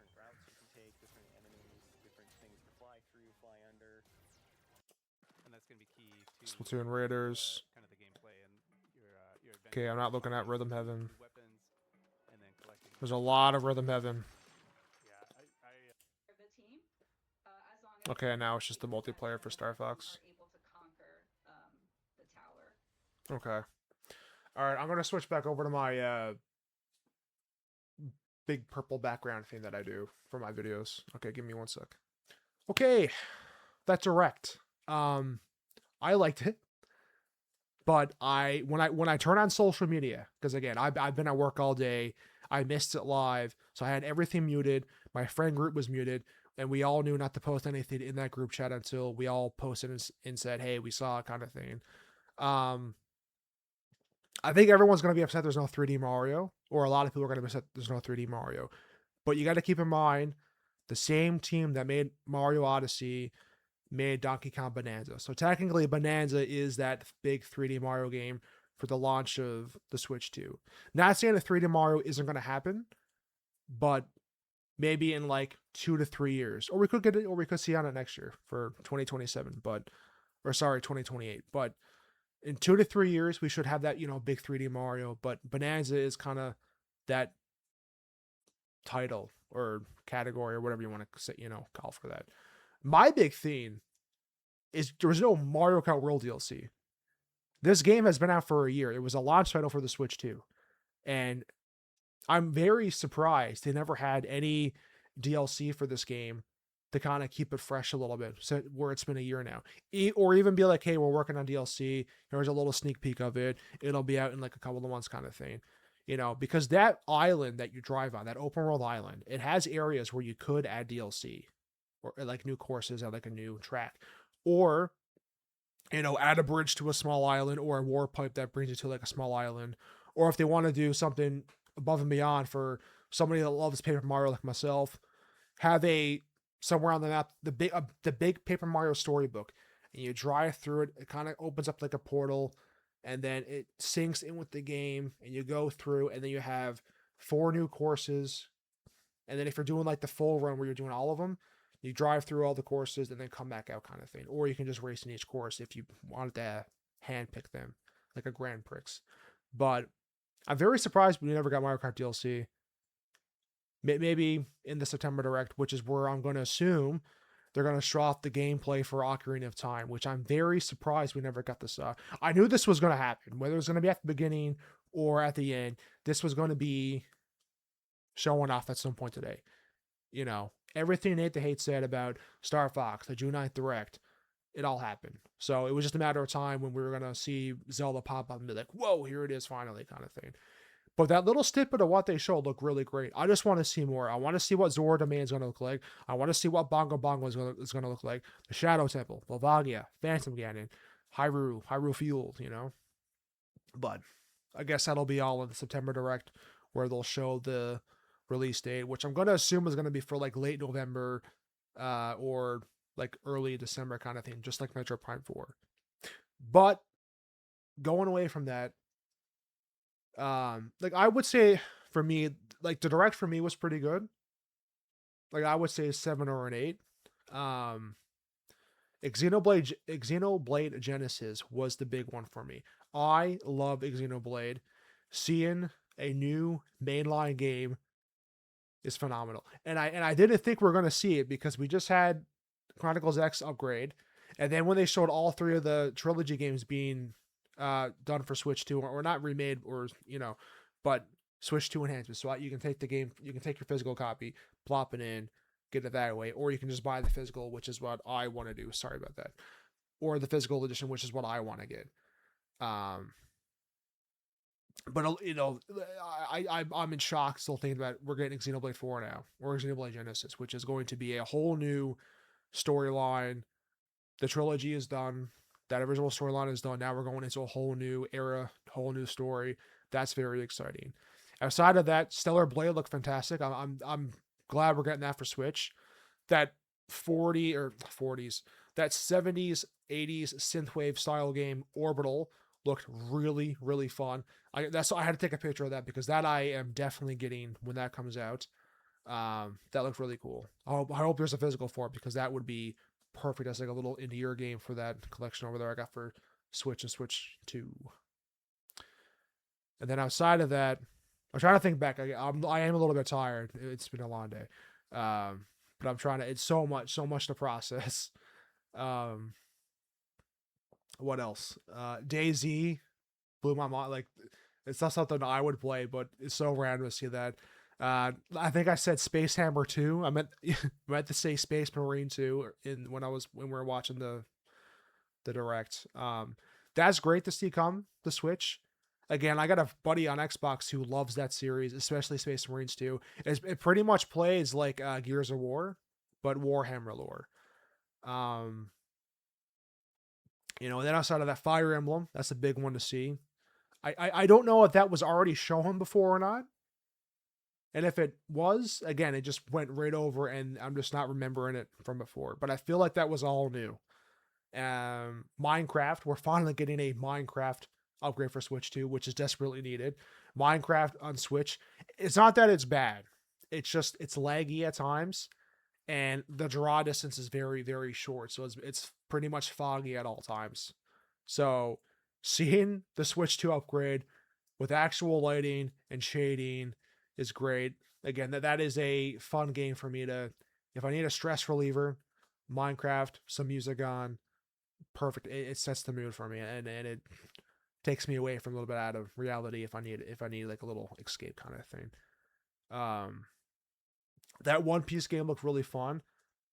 And that's gonna be key to Splatoon Raiders. kind of the gameplay and your adventure. Okay, I'm not looking at Rhythm Heaven. Weapons and then collecting. There's a lot of Rhythm Heaven. Yeah, I The team, as long as Okay, now it's just the multiplayer for Star Fox. are able to conquer the tower. Okay. Alright, I'm gonna switch back over to my big purple background thing that I do for my videos. Okay, give me one sec. Okay, that Direct. I liked it, but when I turn on social media, because again, I've been at work all day, I missed it live, so I had everything muted. My friend group was muted, and we all knew not to post anything in that group chat until we all posted and said, "Hey, we saw it," kind of thing. I think everyone's gonna be upset there's no 3D Mario, or a lot of people are gonna be upset there's no 3D Mario. But you got to keep in mind, the same team that made Mario Odyssey made Donkey Kong Bonanza. So technically, Bonanza is that big 3D Mario game for the launch of the Switch 2. Not saying that 3D Mario isn't going to happen, but maybe in like 2 to 3 years, or we could get it, or we could see on it next year for 2027. Or 2028. But in 2 to 3 years, we should have that, big 3D Mario. But Bonanza is kind of that title or category or whatever you want to say, call for that. My big theme is there was no Mario Kart World DLC. This game has been out for a year. It was a launch title for the Switch 2. And I'm very surprised they never had any DLC for this game to kind of keep it fresh a little bit, so where it's been a year now. Or even be like, hey, we're working on DLC. Here's a little sneak peek of it. It'll be out in like a couple of months kind of thing. Because that island that you drive on, that open world island, it has areas where you could add DLC. Or like new courses and like a new track, or add a bridge to a small island, or a warp pipe that brings you to like a small island, or if they want to do something above and beyond for somebody that loves Paper Mario like myself, have somewhere on the map the big Paper Mario storybook, and you drive through it. It kind of opens up like a portal, and then it syncs in with the game, and you go through, and then you have 4 new courses, and then if you're doing like the full run where you're doing all of them, you drive through all the courses and then come back out kind of thing. Or you can just race in each course if you wanted to hand pick them, like a Grand Prix. But I'm very surprised we never got Mario Kart DLC. Maybe in the September Direct, which is where I'm going to assume they're going to show off the gameplay for Ocarina of Time, which I'm very surprised we never got this. I knew this was going to happen, whether it was going to be at the beginning or at the end. This was going to be showing off at some point today. You know, everything Nate the Hate said about Star Fox, the June 9th Direct, it all happened. So it was just a matter of time when we were going to see Zelda pop up and be like, whoa, here it is finally, kind of thing. But that little snippet of what they showed looked really great. I just want to see more. I want to see what Zora Domain is going to look like. I want to see what Bongo Bongo is going to look like. The Shadow Temple, Volvagia, Phantom Ganon, Hyrule Field, you know. But I guess that'll be all in the September Direct, where they'll show the release date, which I'm going to assume is going to be for like late November or like early December kind of thing, just like Metro Prime 4. But going away from that, like I would say for me, like the Direct for me was pretty good. Like I would say a 7 or an 8. Xenoblade Genesis was the big one for me. I love Xenoblade. Seeing a new mainline game is phenomenal. And I didn't think we were going to see it because we just had Chronicles X upgrade. And then when they showed all 3 of the trilogy games being done for Switch 2, or not remade, or, you know, but Switch 2 enhancements. So you can take the game, you can take your physical copy, plop it in, get it that way, or you can just buy the physical, which is what I want to do. Sorry about that. Or the physical edition, which is what I want to get. But you know, I'm in shock still thinking about we're getting Xenoblade 4 now, or Xenoblade Genesis, which is going to be a whole new storyline. The trilogy is done. That original storyline is done. Now we're going into a whole new era, whole new story. That's very exciting. Outside of that, Stellar Blade looked fantastic. I'm glad we're getting that for Switch. That 40s, that 70s, 80s synthwave style game Orbital looked really, really fun. I had to take a picture of that because that I am definitely getting when that comes out. That looked really cool. I hope there's a physical for it because that would be perfect as like a little indie game for that collection over there I got for Switch and Switch 2. And then outside of that, I'm trying to think back. I am a little bit tired. It's been a long day. But I'm trying to, it's so much to process. What else? DayZ blew my mind. Like, it's not something I would play, but it's so random to see that. I think I said Space Hammer 2. I meant to say Space Marine 2 when we were watching the Direct. That's great to see come the Switch. Again, I got a buddy on Xbox who loves that series, especially Space Marines 2. It pretty much plays like Gears of War, but Warhammer lore. You know, and then outside of that, Fire Emblem, that's a big one to see. I don't know if that was already shown before or not. And if it was, again, it just went right over and I'm just not remembering it from before. But I feel like that was all new. Minecraft, we're finally getting a Minecraft upgrade for Switch 2, which is desperately needed. Minecraft on Switch, it's not that it's bad. It's just, it's laggy at times. And the draw distance is very, very short. So it's pretty much foggy at all times. So seeing the Switch 2 upgrade with actual lighting and shading is great. Again, that is a fun game for me to, if I need a stress reliever, Minecraft, some music on, perfect. It sets the mood for me, and it takes me away from a little bit out of reality if I need like a little escape kind of thing. That One Piece game looked really fun.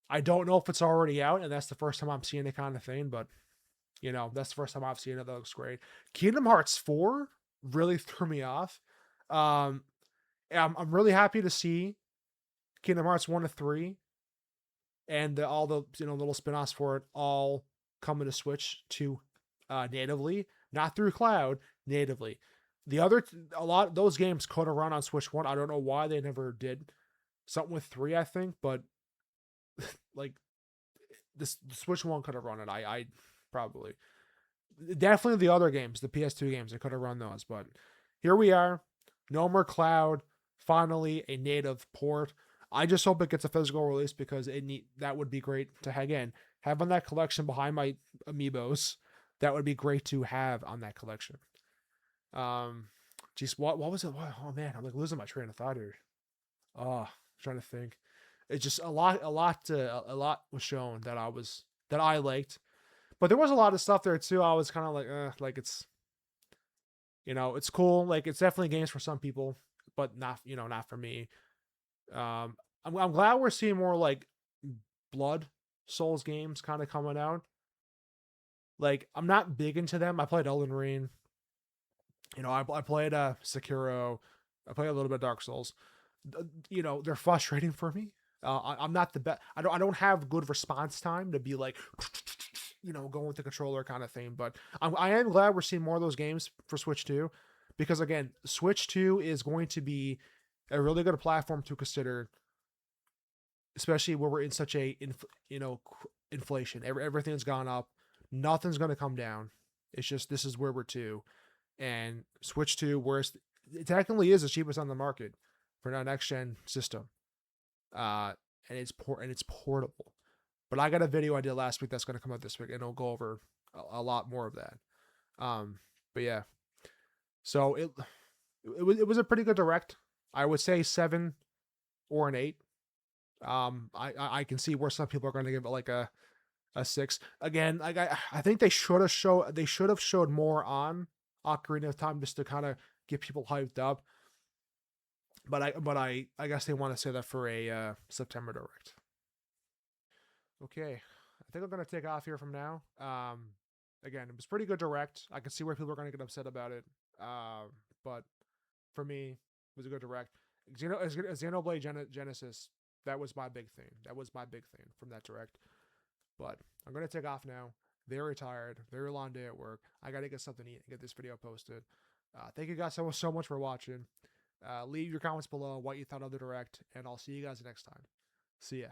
I don't know if it's already out, and that's the first time I'm seeing it kind of thing, but you know, that's the first time I've seen it. That looks great. Kingdom Hearts 4 really threw me off. I'm really happy to see Kingdom Hearts 1 to 3 and all the, you know, little spin-offs for it all coming to Switch 2 natively, not through cloud, natively. A lot of those games could have run on Switch 1. I don't know why they never did. Something with 3, I think, but like the Switch 1 could have run it. I probably. Definitely the other games, the PS2 games, I could have run those, but here we are. No more cloud. Finally, a native port. I just hope it gets a physical release because that would be great to have on that collection behind my amiibos. That would be great to have on that collection. Geez, what was it? Oh man, I'm like losing my train of thought here. Oh, I'm trying to think. It's just a lot was shown that I liked, but there was a lot of stuff there too. I was kind of like it's, it's cool. Like it's definitely games for some people, but not for me. I'm glad we're seeing more like Blood Souls games kind of coming out. Like I'm not big into them. I played Elden Ring. I played Sekiro. I played a little bit of Dark Souls. They're frustrating for me. I'm not the best. I don't have good response time to be like, going with the controller kind of thing. But I am glad we're seeing more of those games for Switch 2, because again, Switch 2 is going to be a really good platform to consider, especially where we're in such a inflation. Everything's gone up. Nothing's going to come down. It's just this is where we're to, and Switch 2, where it technically is the cheapest on the market for a next gen system, and it's portable. But I got a video I did last week that's going to come out this week, and it'll go over a lot more of that. But yeah, so it was a pretty good direct. I would say 7 or an 8. I can see where some people are going to give it like a 6. Again, like I think they should have showed more on Ocarina of Time just to kind of get people hyped up. But I guess they want to say that for a September direct. Okay, I think I'm gonna take off here from now. Again, it was pretty good direct. I can see where people are gonna get upset about it. But for me, it was a good direct. Xenoblade Genesis, that was my big thing. That was my big thing from that direct. But I'm gonna take off now. Very tired. Very long day at work. I gotta get something to eat and get this video posted. Thank you guys so much for watching. Leave your comments below what you thought of the direct, and I'll see you guys next time. See ya.